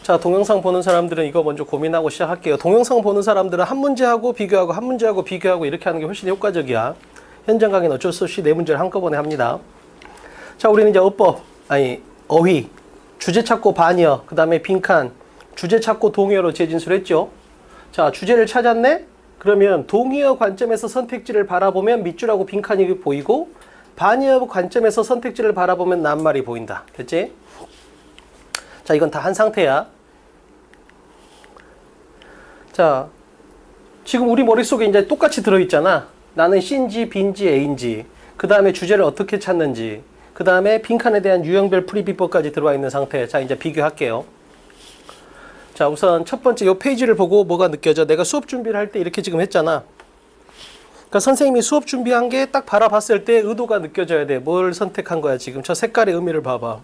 자, 동영상 보는 사람들은 이거 먼저 고민하고 시작할게요. 동영상 보는 사람들은 한 문제하고 비교하고 한 문제하고 비교하고 이렇게 하는 게 훨씬 효과적이야. 현장 강의는 어쩔 수 없이 네 문제를 한꺼번에 합니다. 자, 우리는 이제 어휘, 주제 찾고 반의어, 그 다음에 빈칸, 주제 찾고 동의어로 재진술했죠. 자, 주제를 찾았네? 그러면 동의어 관점에서 선택지를 바라보면 밑줄하고 빈칸이 보이고, 반의어 관점에서 선택지를 바라보면 낱말이 보인다. 됐지? 자, 이건 다 한 상태야. 자, 지금 우리 머릿속에 이제 똑같이 들어있잖아. 나는 C인지 B인지 A인지, 그 다음에 주제를 어떻게 찾는지, 그 다음에 빈칸에 대한 유형별 풀이비법까지 들어와 있는 상태. 자, 이제 비교할게요. 자, 우선 첫 번째 이 페이지를 보고 뭐가 느껴져? 내가 수업 준비를 할 때 이렇게 지금 했잖아. 그러니까 선생님이 수업 준비한 게 딱 바라봤을 때 의도가 느껴져야 돼. 뭘 선택한 거야 지금? 저 색깔의 의미를 봐봐.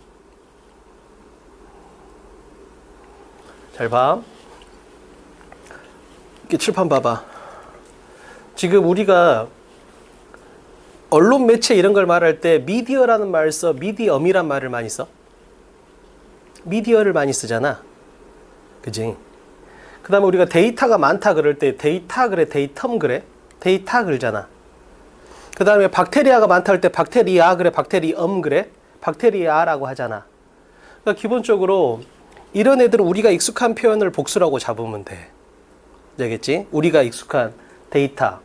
잘 봐. 이렇게 칠판 봐봐. 지금 우리가 언론 매체 이런 걸 말할 때 미디어라는 말을 써, 미디엄이란 말을 많이 써. 미디어를 많이 쓰잖아. 그지? 그 다음에 우리가 데이터가 많다 그럴 때 데이터 그래, 데이텀 그래? 데이터 그러잖아. 그 다음에 박테리아가 많다 할 때 박테리아 그래, 박테리엄 그래? 박테리아라고 하잖아. 그러니까 기본적으로 이런 애들은 우리가 익숙한 표현을 복수라고 잡으면 돼. 되겠지? 우리가 익숙한 데이터,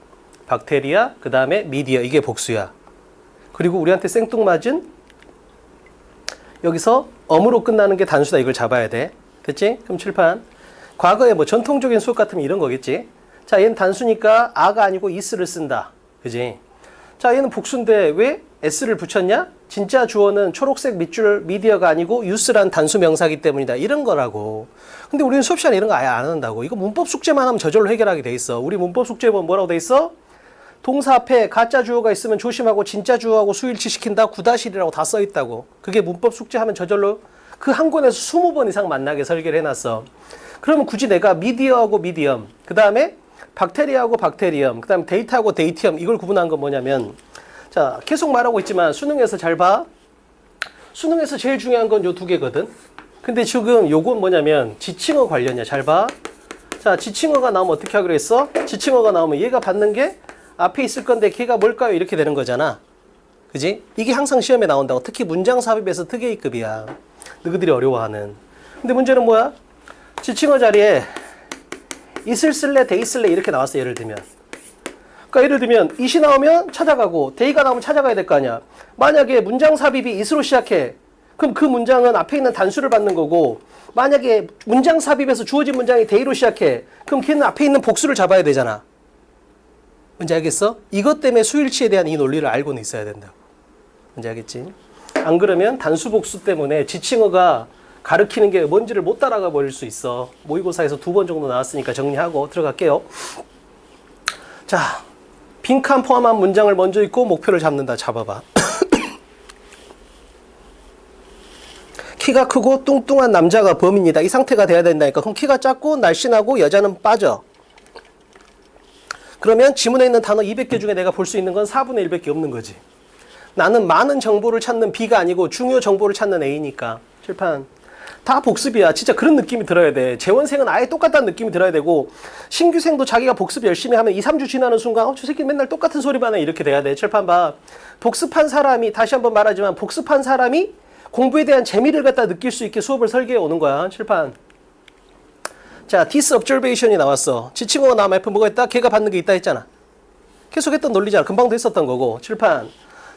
박테리아, 그 다음에 미디어, 이게 복수야. 그리고 우리한테 생뚱맞은 여기서 엄으로 끝나는 게 단수다. 이걸 잡아야 돼. 됐지? 그럼 칠판. 과거에 뭐 전통적인 수업 같으면 이런 거겠지? 자, 얘는 단수니까 아가 아니고 is를 쓴다. 그지? 자, 얘는 복수인데 왜 s를 붙였냐? 진짜 주어는 초록색 밑줄 미디어가 아니고 use란 단수 명사기 때문이다. 이런 거라고. 근데 우리는 수업 시간에 이런 거 아예 안 한다고. 이거 문법 숙제만 하면 저절로 해결하게 돼 있어. 우리 문법 숙제 보면 뭐라고 돼 있어? 동사 앞에 가짜 주어가 있으면 조심하고 진짜 주어하고 수일치 시킨다. 9-1이라고 다 써 있다고. 그게 문법 숙제하면 저절로 그 한 권에서 20번 이상 만나게 설계를 해놨어. 그러면 굳이 내가 미디어하고 미디엄, 그 다음에 박테리아하고 박테리엄, 그 다음에 데이터하고 데이티엄, 이걸 구분한 건 뭐냐면, 자, 계속 말하고 있지만 수능에서 잘 봐. 수능에서 제일 중요한 건 요 두 개거든. 근데 지금 요건 뭐냐면 지칭어 관련이야. 잘 봐. 자, 지칭어가 나오면 어떻게 하기로 했어? 지칭어가 나오면 얘가 받는 게 앞에 있을 건데 걔가 뭘까요? 이렇게 되는 거잖아. 그지? 이게 항상 시험에 나온다고. 특히 문장 삽입에서 특A급이야. 너희들이 어려워하는. 근데 문제는 뭐야? 지칭어 자리에 is을 쓸래, they 쓸래 이렇게 나왔어. 예를 들면. 그러니까 예를 들면 it이 나오면 찾아가고 they가 나오면 찾아가야 될 거 아니야. 만약에 문장 삽입이 it으로 시작해. 그럼 그 문장은 앞에 있는 단수를 받는 거고, 만약에 문장 삽입에서 주어진 문장이 they로 시작해. 그럼 걔는 앞에 있는 복수를 잡아야 되잖아. 뭔지 알겠어? 이것 때문에 수일치에 대한 이 논리를 알고는 있어야 된다고. 뭔지 알겠지? 안 그러면 단수 복수 때문에 지칭어가 가르치는 게 뭔지를 못 따라가 버릴 수 있어. 모의고사에서 2번 정도 나왔으니까 정리하고 들어갈게요. 자, 빈칸 포함한 문장을 먼저 읽고 목표를 잡는다. 잡아봐. 키가 크고 뚱뚱한 남자가 범인이다. 이 상태가 돼야 된다니까. 그럼 키가 작고 날씬하고 여자는 빠져. 그러면 지문에 있는 단어 200개 중에 내가 볼 수 있는 건 4분의 1밖에 없는 거지. 나는 많은 정보를 찾는 B가 아니고 중요 정보를 찾는 A니까. 칠판. 다 복습이야. 진짜 그런 느낌이 들어야 돼. 재원생은 아예 똑같다는 느낌이 들어야 되고, 신규생도 자기가 복습 열심히 하면 2, 3주 지나는 순간 저 새끼 맨날 똑같은 소리만 해. 이렇게 돼야 돼. 칠판 봐. 복습한 사람이, 다시 한번 말하지만 복습한 사람이 공부에 대한 재미를 갖다 느낄 수 있게 수업을 설계해 오는 거야. 칠판. 자, disobservation이 나왔어. 지칭어가 나오면 F 뭐가 있다? 걔가 받는 게 있다 했잖아. 계속 했던 논리잖아. 금방도 했었던 거고. 칠판.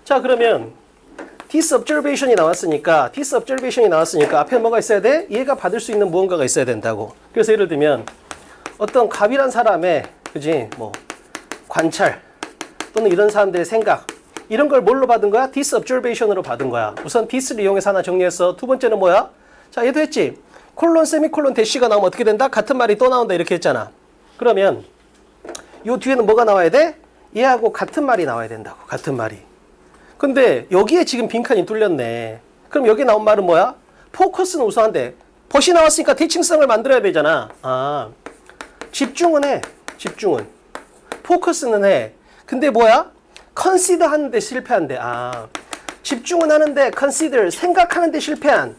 자, 그러면 disobservation이 나왔으니까 앞에 뭐가 있어야 돼? 얘가 받을 수 있는 무언가가 있어야 된다고. 그래서 예를 들면 어떤 갑이란 사람의, 그지? 뭐 관찰 또는 이런 사람들의 생각, 이런 걸 뭘로 받은 거야? disobservation으로 받은 거야. 우선 dis를 이용해서 하나 정리했어. 두 번째는 뭐야? 자, 얘도 했지. 콜론, 세미콜론, 대시가 나오면 어떻게 된다? 같은 말이 또 나온다. 이렇게 했잖아. 그러면 요 뒤에는 뭐가 나와야 돼? 얘하고 같은 말이 나와야 된다고. 같은 말이. 근데 여기에 지금 빈칸이 뚫렸네. 그럼 여기 나온 말은 뭐야? 포커스는 우수한데 벗이 나왔으니까 대칭성을 만들어야 되잖아. 아, 집중은 해. 집중은. 포커스는 해. 근데 뭐야? consider 하는데 실패한대. 아, 집중은 하는데 consider 생각하는데 실패한.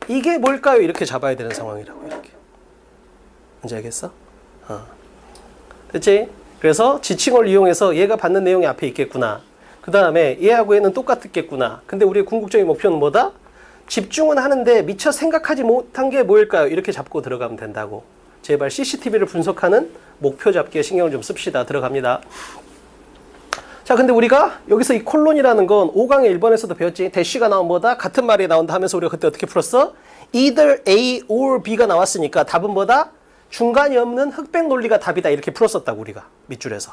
이게 뭘까요? 이렇게 잡아야 되는 상황이라고. 이렇게. 뭔지 알겠어? 됐지? 그래서 지칭어를 이용해서 얘가 받는 내용이 앞에 있겠구나. 그 다음에 얘하고 얘는 똑같겠구나. 근데 우리의 궁극적인 목표는 뭐다? 집중은 하는데 미처 생각하지 못한 게 뭐일까요? 이렇게 잡고 들어가면 된다고. 제발 CCTV를 분석하는 목표 잡기에 신경을 좀 씁시다. 들어갑니다. 자, 근데 우리가 여기서 이 콜론이라는 건 5강의 1번에서도 배웠지. 대쉬가 나오면 뭐다? 같은 말이 나온다 하면서 우리가 그때 어떻게 풀었어? either A or B가 나왔으니까 답은 뭐다? 중간이 없는 흑백 논리가 답이다. 이렇게 풀었었다고 우리가 밑줄에서.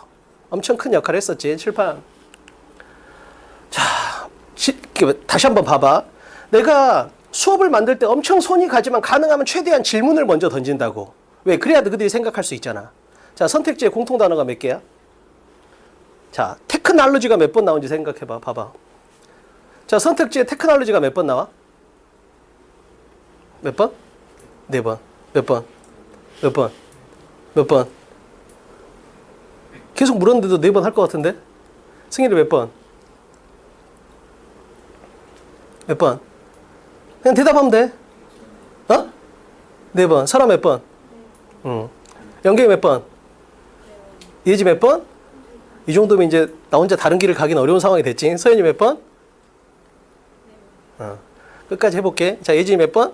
엄청 큰 역할을 했었지. 칠판. 자, 다시 한번 봐봐. 내가 수업을 만들 때 엄청 손이 가지만 가능하면 최대한 질문을 먼저 던진다고. 왜? 그래야 너희들이 생각할 수 있잖아. 자, 선택지의 공통 단어가 몇 개야? 자, 테크놀로지가 몇 번 나온지 생각해봐. 봐봐. 자, 선택지에 테크놀로지가 몇 번 나와? 몇 번? 4번. 몇 번? 몇 번? 몇 번? 계속 물었는데도 4번 할 것 같은데? 승일이 몇 번? 몇 번? 그냥 대답하면 돼. 어? 4번. 설아 몇 번? 응. 영경이 몇 번? 예지 몇 번? 이 정도면 이제 나 혼자 다른 길을 가긴 어려운 상황이 됐지. 서현이 몇 번? 끝까지 해볼게. 자, 예진이 몇 번?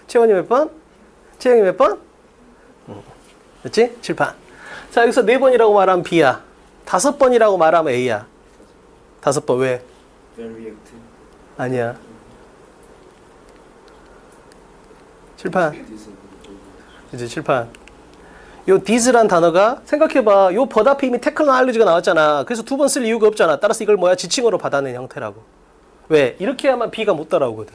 채원이 몇 번? 채영이 몇 번? 됐지? 칠판. 자, 여기서 4번이라고 말하면 B야. 5번이라고 말하면 A야. 5번 왜? 아니야. 칠판. 이제 칠판. 요 this란 단어가 생각해봐. 요 벌 앞에 이미 테크놀로지가 나왔잖아. 그래서 2번 쓸 이유가 없잖아. 따라서 이걸 뭐야? 지칭어로 받아낸 형태라고. 왜? 이렇게 하면 B가 못 따라오거든.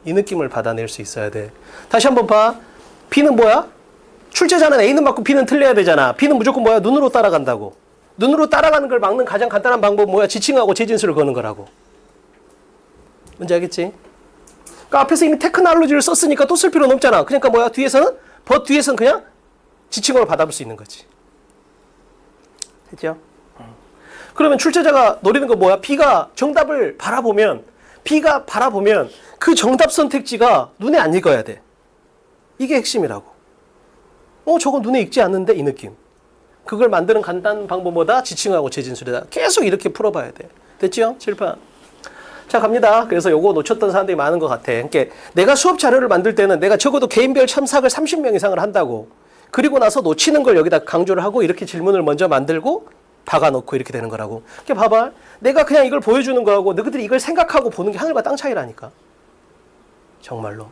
이 느낌을 받아낼 수 있어야 돼. 다시 한번 봐. B는 뭐야? 출제자는 A는 맞고 B는 틀려야 되잖아. B는 무조건 뭐야? 눈으로 따라간다고. 눈으로 따라가는 걸 막는 가장 간단한 방법은 뭐야? 지칭하고 재진수를 거는 거라고. 뭔지 알겠지? 그러니까 앞에서 이미 테크놀로지를 썼으니까 또 쓸 필요는 없잖아. 그러니까 뭐야? 뒤에서는 뒤에서는 그냥 지칭어로 받아볼 수 있는 거지. 됐죠? 그러면 출제자가 노리는 거 뭐야? B가 정답을 바라보면 그 정답 선택지가 눈에 안 익어야 돼. 이게 핵심이라고. 저건 눈에 익지 않는데 이 느낌. 그걸 만드는 간단한 방법보다 지칭하고 재진술이다. 계속 이렇게 풀어봐야 돼. 됐죠? 칠판. 자, 갑니다. 그래서 요거 놓쳤던 사람들이 많은 것 같아. 그러니까 내가 수업 자료를 만들 때는 내가 적어도 개인별 첨삭을 30명 이상을 한다고. 그리고 나서 놓치는 걸 여기다 강조를 하고 이렇게 질문을 먼저 만들고 박아놓고 이렇게 되는 거라고. 그러니까 봐봐. 내가 그냥 이걸 보여주는 거하고 너희들이 이걸 생각하고 보는 게 하늘과 땅 차이라니까. 정말로.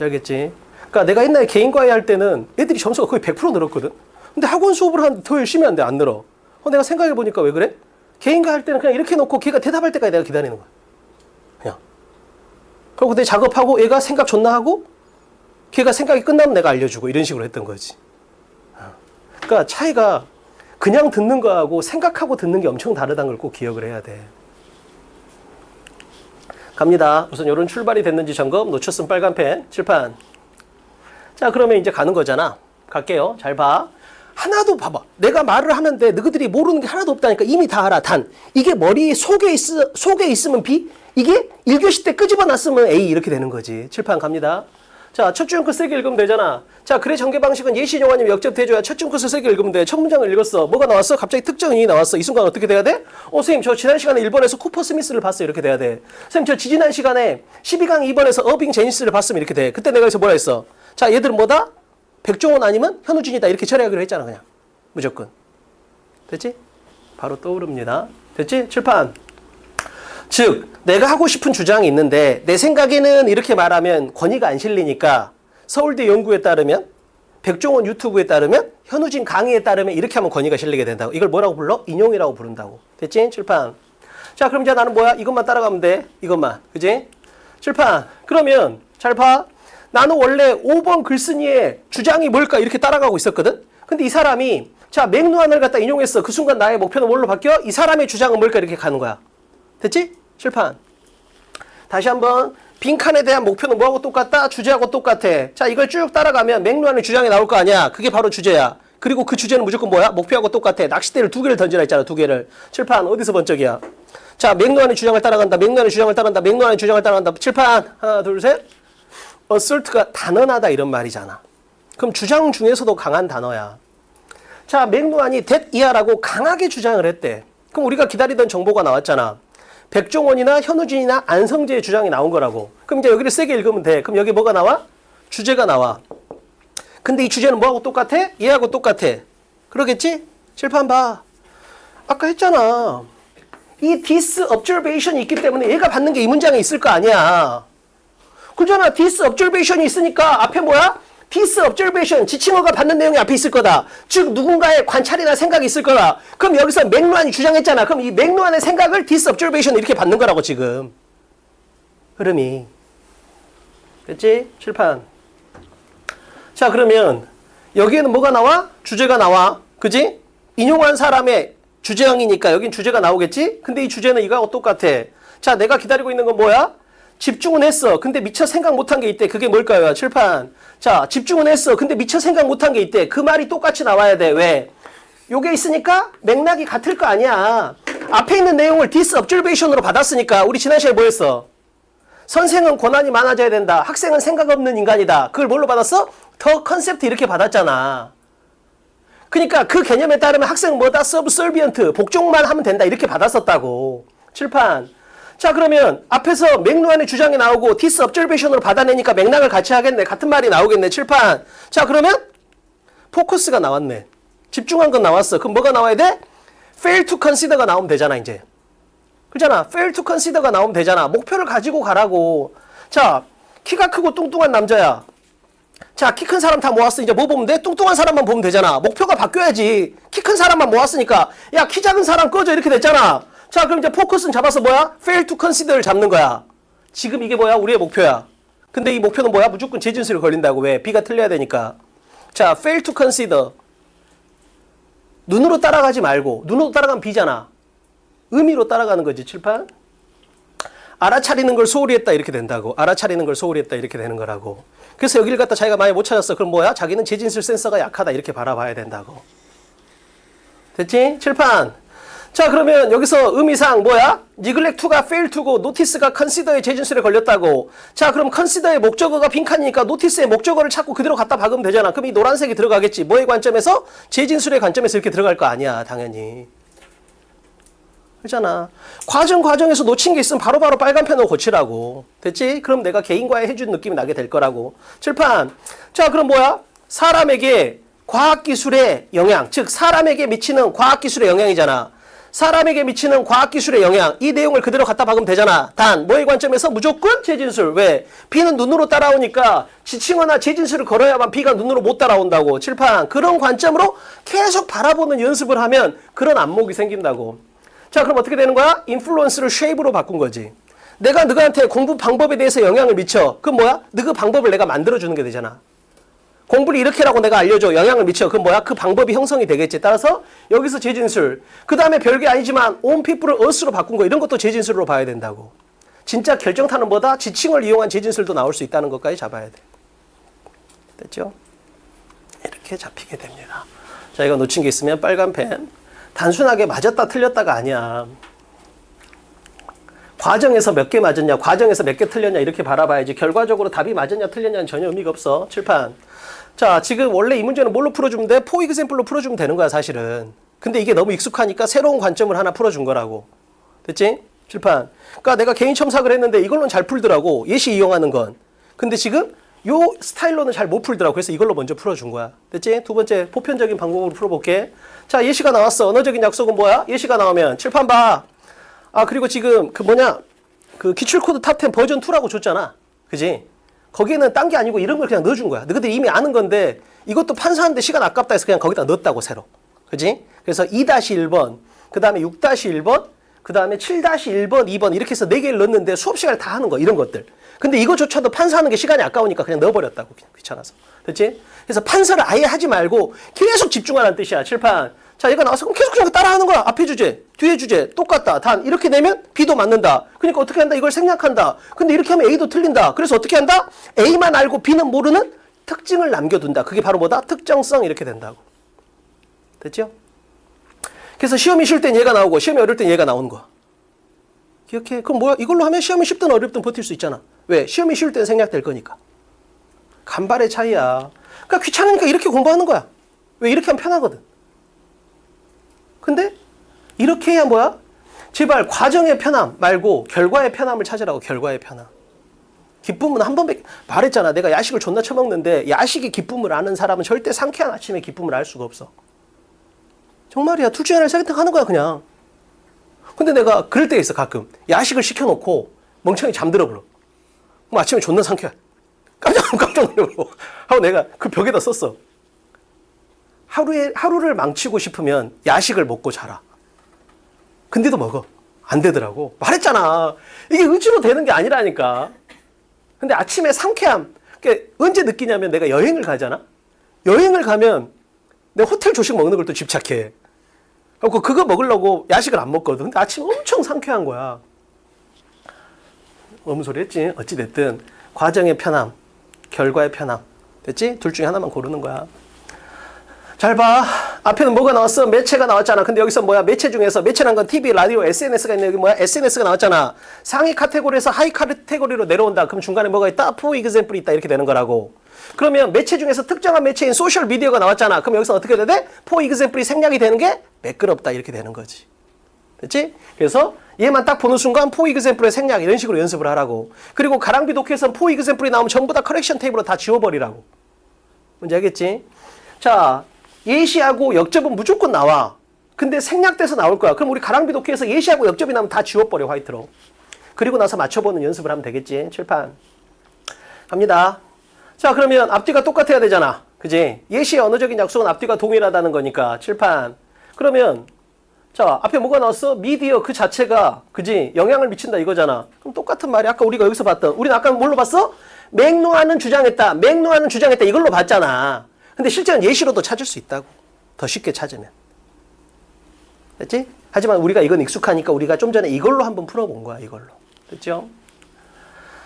알겠지? 그러니까 내가 옛날에 개인 과외 할 때는 애들이 점수가 거의 100% 늘었거든. 근데 학원 수업을 하는데 더 열심히 하는데 안 늘어. 내가 생각해보니까 왜 그래? 개인 과외 할 때는 그냥 이렇게 놓고 걔가 대답할 때까지 내가 기다리는 거야. 그냥. 그리고 내 작업하고 얘가 생각 존나 하고 걔가 생각이 끝나면 내가 알려주고 이런 식으로 했던 거지. 그러니까 차이가 그냥 듣는 거하고 생각하고 듣는 게 엄청 다르다는 걸 꼭 기억을 해야 돼. 갑니다. 우선 이런 출발이 됐는지 점검. 놓쳤으면 빨간 펜, 칠판. 자, 그러면 이제 가는 거잖아. 갈게요. 잘 봐. 하나도 봐봐. 내가 말을 하는데 너희들이 모르는 게 하나도 없다니까. 이미 다 알아. 단. 이게 머리 속에 있으면 B? 이게 1교시 때 끄집어놨으면 A 이렇게 되는 거지. 칠판 갑니다. 자, 첫 줄 거 세게 읽으면 되잖아. 자, 그래 전개 방식은 예시정화님 역접해줘야 첫 줄 것을 세게 읽으면 돼. 첫 문장을 읽었어. 뭐가 나왔어? 갑자기 특정인이 나왔어. 이 순간 어떻게 돼야 돼? 선생님 저 지난 시간에 1번에서 쿠퍼 스미스를 봤어요. 이렇게 돼야 돼. 선생님 저 지지난 시간에 12강 2번에서 어빙 제니스를 봤으면 이렇게 돼. 그때 내가 여기서 뭐라 했어? 자, 얘들은 뭐다? 백종원 아니면 현우진이다. 이렇게 처리하기로 했잖아. 그냥 무조건. 됐지? 바로 떠오릅니다. 됐지? 칠판. 즉 내가 하고 싶은 주장이 있는데 내 생각에는 이렇게 말하면 권위가 안 실리니까 서울대 연구에 따르면 백종원 유튜브에 따르면 현우진 강의에 따르면 이렇게 하면 권위가 실리게 된다고. 이걸 뭐라고 불러? 인용이라고 부른다고. 됐지? 칠판. 자, 그럼 이제 나는 뭐야? 이것만 따라가면 돼. 이것만. 그지? 칠판. 그러면 잘 봐. 나는 원래 5번 글쓴이의 주장이 뭘까 이렇게 따라가고 있었거든. 근데 이 사람이 자 맥루한을 갖다 인용했어. 그 순간 나의 목표는 뭘로 바뀌어? 이 사람의 주장은 뭘까 이렇게 가는 거야. 됐지? 칠판. 다시 한번 빈칸에 대한 목표는 뭐하고 똑같다? 주제하고 똑같아. 자, 이걸 쭉 따라가면 맥루한의 주장이 나올 거 아니야. 그게 바로 주제야. 그리고 그 주제는 무조건 뭐야? 목표하고 똑같아. 낚싯대를 2개를 던지라 했잖아. 2개를. 칠판 어디서 번쩍이야? 자, 맥루한의 주장을 따라간다. 맥루한의 주장을 따라간다. 맥루한의 주장을 따라간다. 칠판 하나 둘 셋. assert가 단언하다 이런 말이잖아. 그럼 주장 중에서도 강한 단어야. 자, 맥루한이 that 이하라고 강하게 주장을 했대. 그럼 우리가 기다리던 정보가 나왔잖아. 백종원이나 현우진이나 안성재의 주장이 나온 거라고. 그럼 이제 여기를 세게 읽으면 돼. 그럼 여기 뭐가 나와? 주제가 나와. 근데 이 주제는 뭐하고 똑같아? 얘하고 똑같아. 그러겠지? 칠판 봐. 아까 했잖아. 이 this observation이 있기 때문에 얘가 받는 게 이 문장에 있을 거 아니야. 그러잖아. this observation이 있으니까 앞에 뭐야? this observation, 지칭어가 받는 내용이 앞에 있을 거다. 즉 누군가의 관찰이나 생각이 있을 거다. 그럼 여기서 맥루한이 주장했잖아. 그럼 이 맥루한의 생각을 this observation 이렇게 받는 거라고 지금. 흐름이. 됐지? 칠판. 자, 그러면 여기에는 뭐가 나와? 주제가 나와. 그지? 인용한 사람의 주제형이니까 여긴 주제가 나오겠지? 근데 이 주제는 이거하고 똑같아. 자, 내가 기다리고 있는 건 뭐야? 집중은 했어. 근데 미처 생각 못한 게 있대. 그게 뭘까요? 칠판. 자, 집중은 했어. 근데 미처 생각 못한 게 있대. 그 말이 똑같이 나와야 돼. 왜? 요게 있으니까 맥락이 같을 거 아니야. 앞에 있는 내용을 this observation으로 받았으니까 우리 지난 시간에 뭐 했어? 선생은 권한이 많아져야 된다. 학생은 생각 없는 인간이다. 그걸 뭘로 받았어? 더 컨셉트 이렇게 받았잖아. 그러니까 그 개념에 따르면 학생은 뭐다? subservient. 복종만 하면 된다. 이렇게 받았었다고. 칠판. 자, 그러면 앞에서 맥루한의 주장이 나오고 this observation으로 받아내니까 맥락을 같이 하겠네. 같은 말이 나오겠네. 칠판. 자, 그러면 포커스가 나왔네. 집중한 건 나왔어. 그럼 뭐가 나와야 돼? fail to consider가 나오면 되잖아, 이제. 그렇잖아. fail to consider가 나오면 되잖아. 목표를 가지고 가라고. 자, 키가 크고 뚱뚱한 남자야. 자, 키 큰 사람 다 모았어. 이제 뭐 보면 돼? 뚱뚱한 사람만 보면 되잖아. 목표가 바뀌어야지. 키 큰 사람만 모았으니까 야, 키 작은 사람 꺼져 이렇게 됐잖아. 자, 그럼 이제 포커스는 잡아서 뭐야? fail to consider를 잡는 거야. 지금 이게 뭐야? 우리의 목표야. 근데 이 목표는 뭐야? 무조건 재진술이 걸린다고. 왜? B가 틀려야 되니까. 자, fail to consider. 눈으로 따라가지 말고. 눈으로 따라가면 B잖아. 의미로 따라가는 거지. 칠판. 알아차리는 걸 소홀히 했다 이렇게 된다고. 알아차리는 걸 소홀히 했다 이렇게 되는 거라고. 그래서 여기를 갖다 자기가 많이 못 찾았어. 그럼 뭐야? 자기는 재진술 센서가 약하다 이렇게 바라봐야 된다고. 됐지? 칠판. 자, 그러면 여기서 의미상 뭐야? neglect to가 fail to고 notice가 consider의 재진술에 걸렸다고. 자, 그럼 consider의 목적어가 빈칸이니까 notice의 목적어를 찾고 그대로 갖다 박으면 되잖아. 그럼 이 노란색이 들어가겠지. 뭐의 관점에서? 재진술의 관점에서 이렇게 들어갈 거 아니야. 당연히. 그렇잖아. 과정에서 놓친 게 있으면 바로바로 빨간 펜으로 고치라고. 됐지? 그럼 내가 개인과에 해준 느낌이 나게 될 거라고. 칠판. 자, 그럼 뭐야? 사람에게 과학기술의 영향, 즉 사람에게 미치는 과학기술의 영향이잖아. 사람에게 미치는 과학기술의 영향, 이 내용을 그대로 갖다 박으면 되잖아. 단 뭐의 관점에서? 무조건 재진술. 왜? B는 눈으로 따라오니까 지칭어나 재진술을 걸어야만 B가 눈으로 못 따라온다고. 칠판. 그런 관점으로 계속 바라보는 연습을 하면 그런 안목이 생긴다고. 자, 그럼 어떻게 되는 거야? 인플루언스를 쉐입으로 바꾼 거지. 내가 너한테 공부 방법에 대해서 영향을 미쳐. 그럼 뭐야? 너 그 방법을 내가 만들어주는 게 되잖아. 공부를 이렇게 하라고 내가 알려줘. 영향을 미쳐. 그럼 뭐야? 그 방법이 형성이 되겠지. 따라서 여기서 재진술. 그 다음에 별게 아니지만 on people을 us로 바꾼 거. 이런 것도 재진술로 봐야 된다고. 진짜 결정타는 뭐다? 지칭을 이용한 재진술도 나올 수 있다는 것까지 잡아야 돼. 됐죠? 이렇게 잡히게 됩니다. 자, 이거 놓친 게 있으면 빨간 펜. 단순하게 맞았다 틀렸다가 아니야. 과정에서 몇 개 맞았냐, 과정에서 몇 개 틀렸냐 이렇게 바라봐야지. 결과적으로 답이 맞았냐 틀렸냐는 전혀 의미가 없어. 칠판. 자, 지금 원래 이 문제는 뭘로 풀어주면 돼? 포 이그샘플로 풀어주면 되는 거야 사실은. 근데 이게 너무 익숙하니까 새로운 관점을 하나 풀어준 거라고. 됐지? 칠판. 그러니까 내가 개인 첨삭을 했는데 이걸로는 잘 풀더라고. 예시 이용하는 건. 근데 지금 요 스타일로는 잘 못 풀더라고. 그래서 이걸로 먼저 풀어준 거야. 됐지? 두 번째 보편적인 방법으로 풀어볼게. 자, 예시가 나왔어. 언어적인 약속은 뭐야? 예시가 나오면 칠판 봐. 아, 그리고 지금 그 기출코드 탑10 버전 2라고 줬잖아. 그지? 거기에는 딴 게 아니고 이런 걸 그냥 넣어준 거야. 너희들 이미 아는 건데 이것도 판사하는데 시간 아깝다 해서 그냥 거기다 넣었다고 새로. 그지? 그래서 2-1번, 그 다음에 6-1번, 그 다음에 7-1번, 2번 이렇게 해서 4개를 넣었는데 수업 시간에 다 하는 거 이런 것들. 근데 이거조차도 판사하는 게 시간이 아까우니까 그냥 넣어버렸다고. 귀찮아서. 됐지? 그래서 판사를 아예 하지 말고 계속 집중하라는 뜻이야. 칠판. 자, 얘가 나와서 그럼 계속 그냥 따라하는 거야. 앞에 주제, 뒤에 주제, 똑같다. 단, 이렇게 내면 B도 맞는다. 그러니까 어떻게 한다? 이걸 생략한다. 근데 이렇게 하면 A도 틀린다. 그래서 어떻게 한다? A만 알고 B는 모르는 특징을 남겨둔다. 그게 바로 뭐다? 특정성 이렇게 된다고. 됐죠? 그래서 시험이 쉴 땐 얘가 나오고 시험이 어려울 땐 얘가 나오는 거야. 기억해? 그럼 뭐야? 이걸로 하면 시험이 쉽든 어렵든 버틸 수 있잖아. 왜? 시험이 쉬울 땐 생략될 거니까. 간발의 차이야. 그러니까 귀찮으니까 이렇게 공부하는 거야. 왜? 이렇게 하면 편하거든. 근데 이렇게 해야 뭐야? 제발 과정의 편함 말고 결과의 편함을 찾으라고. 결과의 편함. 기쁨은 한 번밖에. 말했잖아. 내가 야식을 존나 처먹는데 야식의 기쁨을 아는 사람은 절대 상쾌한 아침의 기쁨을 알 수가 없어. 정말이야. 둘 중에 하나를 선택하는 거야 그냥. 근데 내가 그럴 때가 있어 가끔. 야식을 시켜놓고 멍청이 잠들어 버려. 그럼 아침에 존나 상쾌해. 깜짝 놀라고 하고 내가 그 벽에다 썼어. 하루를 망치고 싶으면 야식을 먹고 자라. 근데도 먹어. 안 되더라고. 말했잖아. 이게 의지로 되는 게 아니라니까. 근데 아침에 상쾌함. 그러니까 언제 느끼냐면 내가 여행을 가잖아. 여행을 가면 내가 호텔 조식 먹는 걸 또 집착해. 그래서 그거 먹으려고 야식을 안 먹거든. 근데 아침에 엄청 상쾌한 거야. 너무 소리 했지? 어찌됐든 과정의 편함, 결과의 편함. 됐지? 둘 중에 하나만 고르는 거야. 잘 봐. 앞에는 뭐가 나왔어? 매체가 나왔잖아. 근데 여기서 뭐야? 매체 중에서 매체란 건 TV, 라디오, SNS가 있네. 여기 뭐야? SNS가 나왔잖아. 상위 카테고리에서 하위 카테고리로 내려온다. 그럼 중간에 뭐가 있다? 포 이그샘플이 있다. 이렇게 되는 거라고. 그러면 매체 중에서 특정한 매체인 소셜 미디어가 나왔잖아. 그럼 여기서 어떻게 돼? 포 이그샘플이 생략이 되는 게 매끄럽다. 이렇게 되는 거지. 됐지? 그래서 얘만 딱 보는 순간 포 이그샘플의 생략 이런 식으로 연습을 하라고. 그리고 가랑비 독해에서 포 이그샘플이 나오면 전부 다 커렉션 테이블로 다 지워버리라고. 뭔지 알겠지? 자, 예시하고 역접은 무조건 나와. 근데 생략돼서 나올 거야. 그럼 우리 가랑비 독해에서 예시하고 역접이 나오면 다 지워버려 화이트로. 그리고 나서 맞춰보는 연습을 하면 되겠지. 칠판 갑니다. 자, 그러면 앞뒤가 똑같아야 되잖아. 그지? 예시의 언어적인 약속은 앞뒤가 동일하다는 거니까 칠판. 그러면 자, 앞에 뭐가 나왔어? 미디어 그 자체가 그지? 영향을 미친다 이거잖아. 그럼 똑같은 말이 아까 우리가 여기서 봤던. 우리는 아까 뭘로 봤어? 맥노아는 주장했다. 맥노아는 주장했다. 이걸로 봤잖아. 근데 실제는 예시로도 찾을 수 있다고. 더 쉽게 찾으면. 됐지? 하지만 우리가 이건 익숙하니까 우리가 좀 전에 이걸로 한번 풀어본 거야. 이걸로. 됐죠?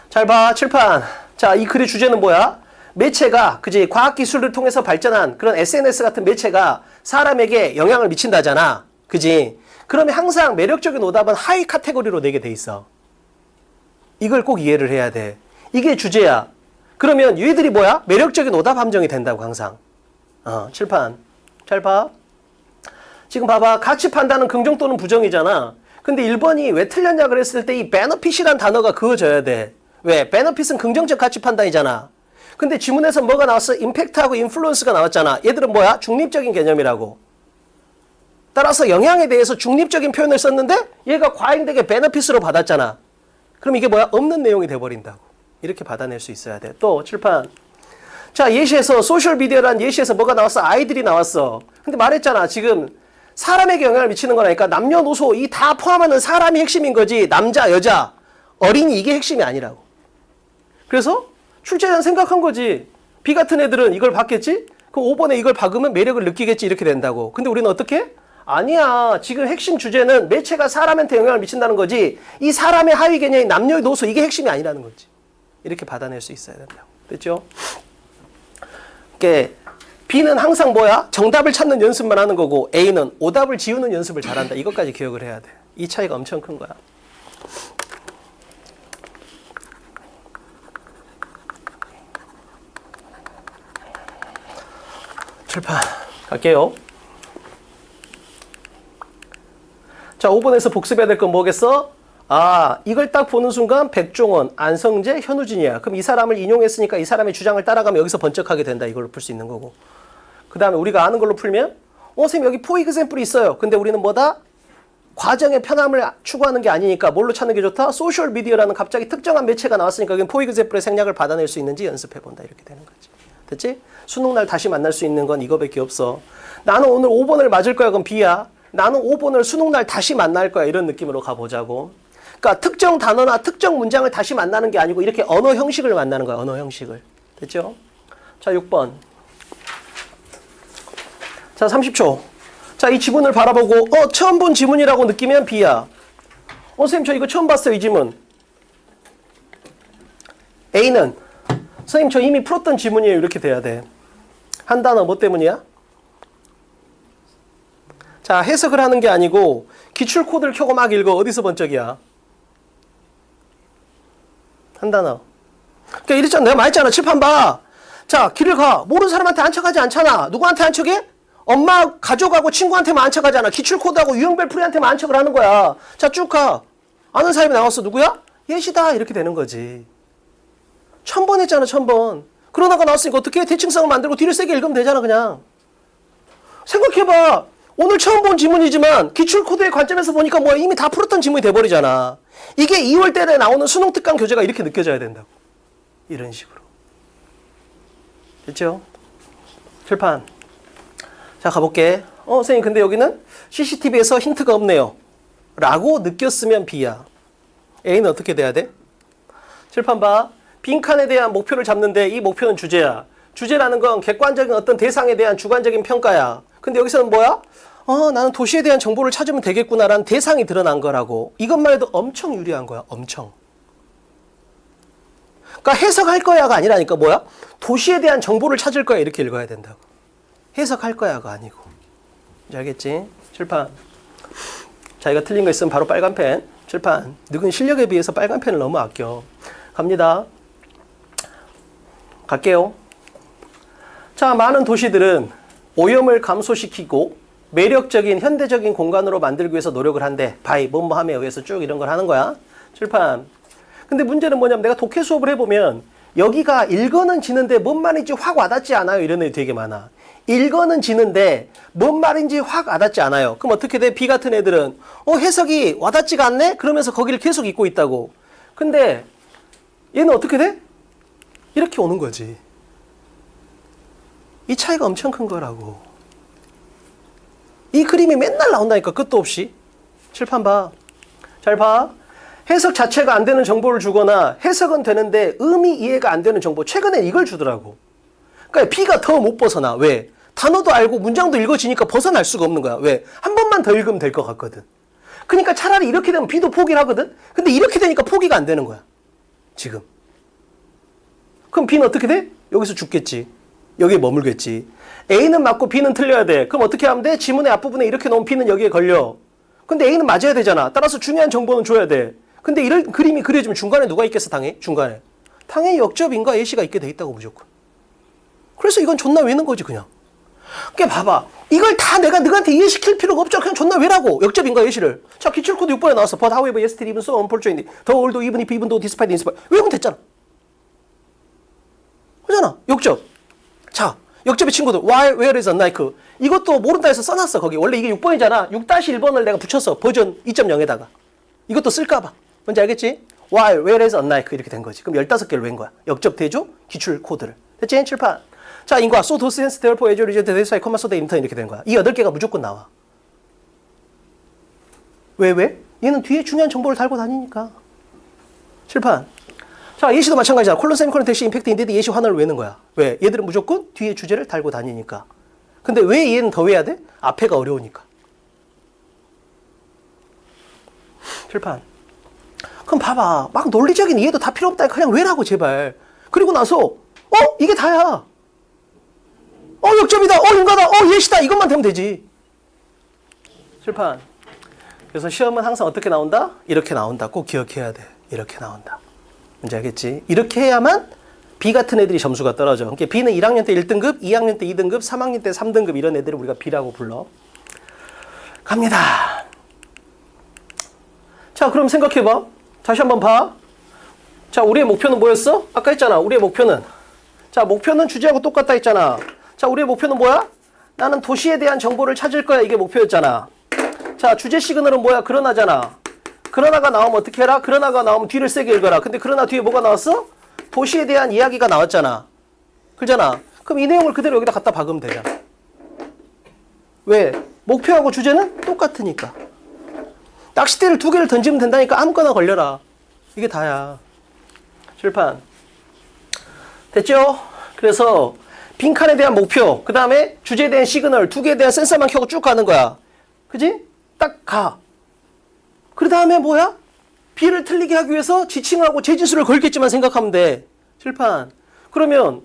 잘 봐. 칠판. 자, 이 글의 주제는 뭐야? 매체가 그지? 과학기술을 통해서 발전한 그런 SNS 같은 매체가 사람에게 영향을 미친다잖아. 그지? 그러면 항상 매력적인 오답은 하위 카테고리로 내게 돼 있어. 이걸 꼭 이해를 해야 돼. 이게 주제야. 그러면 얘들이 뭐야? 매력적인 오답 함정이 된다고 항상. 칠판. 잘 봐. 지금 봐봐. 가치 판단은 긍정 또는 부정이잖아. 근데 1번이 왜 틀렸냐 그랬을 때 이 benefit이란 단어가 그어져야 돼. 왜? benefit은 긍정적 가치 판단이잖아. 근데 지문에서 뭐가 나왔어? 임팩트하고 인플루언스가 나왔잖아. 얘들은 뭐야? 중립적인 개념이라고. 따라서 영향에 대해서 중립적인 표현을 썼는데 얘가 과잉되게 benefit으로 받았잖아. 그럼 이게 뭐야? 없는 내용이 돼버린다고. 이렇게 받아낼 수 있어야 돼. 또 칠판. 자, 예시에서 소셜미디어란 예시에서 뭐가 나왔어? 아이들이 나왔어. 근데 말했잖아. 지금 사람에게 영향을 미치는 거라니까 남녀노소 이 다 포함하는 사람이 핵심인 거지. 남자, 여자, 어린이 이게 핵심이 아니라고. 그래서 출제자는 생각한 거지. B 같은 애들은 이걸 받겠지? 그럼 5번에 이걸 박으면 매력을 느끼겠지. 이렇게 된다고. 근데 우리는 어떻게? 아니야. 지금 핵심 주제는 매체가 사람한테 영향을 미친다는 거지. 이 사람의 하위 개념인 남녀노소 이게 핵심이 아니라는 거지. 이렇게 받아낼 수 있어야 된다고. 됐죠? 그러니까 B는 항상 뭐야? 정답을 찾는 연습만 하는 거고 A는 오답을 지우는 연습을 잘한다. 이것까지 기억을 해야 돼. 이 차이가 엄청 큰 거야. 출판 갈게요. 자, 5번에서 복습해야 될 건 뭐겠어? 아, 이걸 딱 보는 순간 백종원, 안성재, 현우진이야. 그럼 이 사람을 인용했으니까 이 사람의 주장을 따라가면 여기서 번쩍하게 된다. 이걸로 풀 수 있는 거고. 그 다음에 우리가 아는 걸로 풀면 선생님 여기 포 이그샘플이 있어요. 근데 우리는 뭐다? 과정의 편함을 추구하는 게 아니니까 뭘로 찾는 게 좋다? 소셜미디어라는 갑자기 특정한 매체가 나왔으니까 여기 포 이그샘플의 생략을 받아낼 수 있는지 연습해본다. 이렇게 되는 거지. 됐지? 수능날 다시 만날 수 있는 건 이거밖에 없어. 나는 오늘 5번을 맞을 거야. 그럼 B야. 나는 5번을 수능날 다시 만날 거야. 이런 느낌으로 가보자고. 그러니까 특정 단어나 특정 문장을 다시 만나는 게 아니고 이렇게 언어 형식을 만나는 거야. 언어 형식을. 됐죠? 자, 6번. 자, 30초. 자, 이 지문을 바라보고 처음 본 지문이라고 느끼면 B야. 선생님 저 이거 처음 봤어요. 이 지문. A는 선생님 저 이미 풀었던 지문이에요. 이렇게 돼야 돼. 한 단어 뭐 때문이야? 자, 해석을 하는 게 아니고 기출 코드를 켜고 막 읽어. 어디서 번쩍이야? 한 단어. 그러니까 이랬잖아. 내가 말했잖아. 칠판 봐. 자, 길을 가. 모르는 사람한테 안쳐가지 않잖아. 누구한테 안쳐게? 엄마, 가족하고 친구한테만 안쳐가잖아. 기출코드하고 유형별풀이한테만 안쳐을 하는 거야. 자, 쭉 가. 아는 사람이 나왔어. 누구야? 예시다. 이렇게 되는 거지. 1000번 했잖아, 1000번. 그러다가 나왔으니까 어떻게 해? 대칭성을 만들고 뒤를 세게 읽으면 되잖아, 그냥. 생각해봐. 오늘 처음 본 지문이지만 기출코드의 관점에서 보니까 뭐야? 이미 다 풀었던 지문이 돼버리잖아. 이게 2월 달에 나오는 수능 특강 교재가 이렇게 느껴져야 된다고. 이런 식으로. 됐죠? 칠판. 자, 가볼게. 선생님, 근데 여기는 CCTV에서 힌트가 없네요. 라고 느꼈으면 B야. A는 어떻게 돼야 돼? 칠판 봐. 빈칸에 대한 목표를 잡는데 이 목표는 주제야. 주제라는 건 객관적인 어떤 대상에 대한 주관적인 평가야. 근데 여기서는 뭐야? 나는 도시에 대한 정보를 찾으면 되겠구나라는 대상이 드러난 거라고. 이것만 해도 엄청 유리한 거야. 엄청. 그러니까 해석할 거야가 아니라니까 뭐야? 도시에 대한 정보를 찾을 거야 이렇게 읽어야 된다고. 해석할 거야가 아니고. 이제 알겠지? 칠판. 자기가 틀린 거 있으면 바로 빨간 펜. 칠판. 너는 실력에 비해서 빨간 펜을 너무 아껴. 갑니다. 갈게요. 자, 많은 도시들은 오염을 감소시키고 매력적인 현대적인 공간으로 만들기 위해서 노력을 한대. 바이, 뭐뭐함에 의해서 쭉 이런 걸 하는 거야. 칠판. 근데 문제는 뭐냐면 내가 독해 수업을 해보면 여기가 읽어는 지는데 뭔 말인지 확 와닿지 않아요. 이런 애들이 되게 많아. 읽어는 지는데 뭔 말인지 확 와닿지 않아요. 그럼 어떻게 돼? B 같은 애들은 해석이 와닿지가 않네? 그러면서 거기를 계속 읽고 있다고. 근데 얘는 어떻게 돼? 이렇게 오는 거지. 이 차이가 엄청 큰 거라고. 이 그림이 맨날 나온다니까. 끝도 없이. 칠판 봐. 잘 봐. 해석 자체가 안 되는 정보를 주거나 해석은 되는데 의미 이해가 안 되는 정보. 최근에 이걸 주더라고. 그러니까 B가 더 못 벗어나. 왜? 단어도 알고 문장도 읽어지니까 벗어날 수가 없는 거야. 왜? 한 번만 더 읽으면 될 것 같거든. 그러니까 차라리 이렇게 되면 B도 포기를 하거든. 근데 이렇게 되니까 포기가 안 되는 거야. 지금. 그럼 B는 어떻게 돼? 여기서 죽겠지. 여기에 머물겠지. A는 맞고 B는 틀려야 돼. 그럼 어떻게 하면 돼? 지문의 앞부분에 이렇게 놓으면 B는 여기에 걸려. 근데 A는 맞아야 되잖아. 따라서 중요한 정보는 줘야 돼. 근데 이런 그림이 그려지면 중간에 누가 있겠어, 당연히? 중간에. 당연히 역접인과 예시가 있게 돼 있다고, 무조건. 그래서 이건 존나 외는 거지, 그냥. 그러니까 봐봐. 이걸 다 내가 너한테 이해시킬 필요가 없죠. 그냥 존나 외라고. 역접인과 예시를. 자, 기출코드 6번에 나왔어. But however, yesterday, even so, unfortunately, the old, even if, even though, despite, in spite. 외우면 됐잖아. 그잖아. 역접. 자, 역접의 친구들. Why, where is unlike? 이것도 모른다 해서 써놨어, 거기. 원래 이게 6번이잖아. 6-1번을 내가 붙였어. 버전 2.0에다가. 이것도 쓸까봐. 뭔지 알겠지? Why, where is unlike? 이렇게 된 거지. 그럼 15개를 외운 거야. 역접, 대조, 기출 코드를. 됐지? 칠판. 자, 인과. So, those sense, therefore, as you read, this, comma, so, the intern. 이렇게 된 거야. 이 8개가 무조건 나와. 왜? 얘는 뒤에 중요한 정보를 달고 다니니까. 칠판. 자, 예시도 마찬가지잖아. 콜론, 세미콜론, 대시, 임팩트, 인데드, 예시, 환원을 외는 거야. 왜? 얘들은 무조건 뒤에 주제를 달고 다니니까. 근데 왜 얘는 더 외야 돼? 앞에가 어려우니까. 칠판. 그럼 봐봐. 막 논리적인 이해도 다 필요 없다니까 그냥 외라고, 제발. 그리고 나서 이게 다야. 역접이다. 인과다. 예시다. 이것만 되면 되지. 칠판. 그래서 시험은 항상 어떻게 나온다? 이렇게 나온다. 꼭 기억해야 돼. 이렇게 나온다. 뭔지 알겠지? 이렇게 해야만 B 같은 애들이 점수가 떨어져. 그러니까 B는 1학년 때 1등급, 2학년 때 2등급, 3학년 때 3등급 이런 애들을 우리가 B라고 불러. 갑니다. 자, 그럼 생각해봐. 다시 한번 봐. 자, 우리의 목표는 뭐였어? 아까 했잖아. 우리의 목표는. 자, 목표는 주제하고 똑같다 했잖아. 자, 우리의 목표는 뭐야? 나는 도시에 대한 정보를 찾을 거야. 이게 목표였잖아. 자, 주제 시그널은 뭐야? 그러나잖아. 그러나가 나오면 어떻게 해라? 그러나가 나오면 뒤를 세게 읽어라. 근데 그러나 뒤에 뭐가 나왔어? 도시에 대한 이야기가 나왔잖아. 그러잖아. 그럼 이 내용을 그대로 여기다 갖다 박으면 되잖아. 왜? 목표하고 주제는 똑같으니까. 낚싯대를 2개를 던지면 된다니까 아무거나 걸려라. 이게 다야. 칠판. 됐죠? 그래서 빈칸에 대한 목표, 그 다음에 주제에 대한 시그널, 2개에 대한 센서만 켜고 쭉 가는 거야. 그지? 딱 가. 그 다음에 뭐야? B를 틀리게 하기 위해서 지칭하고 재진수를 걸겠지만 생각하면 돼. 칠판. 그러면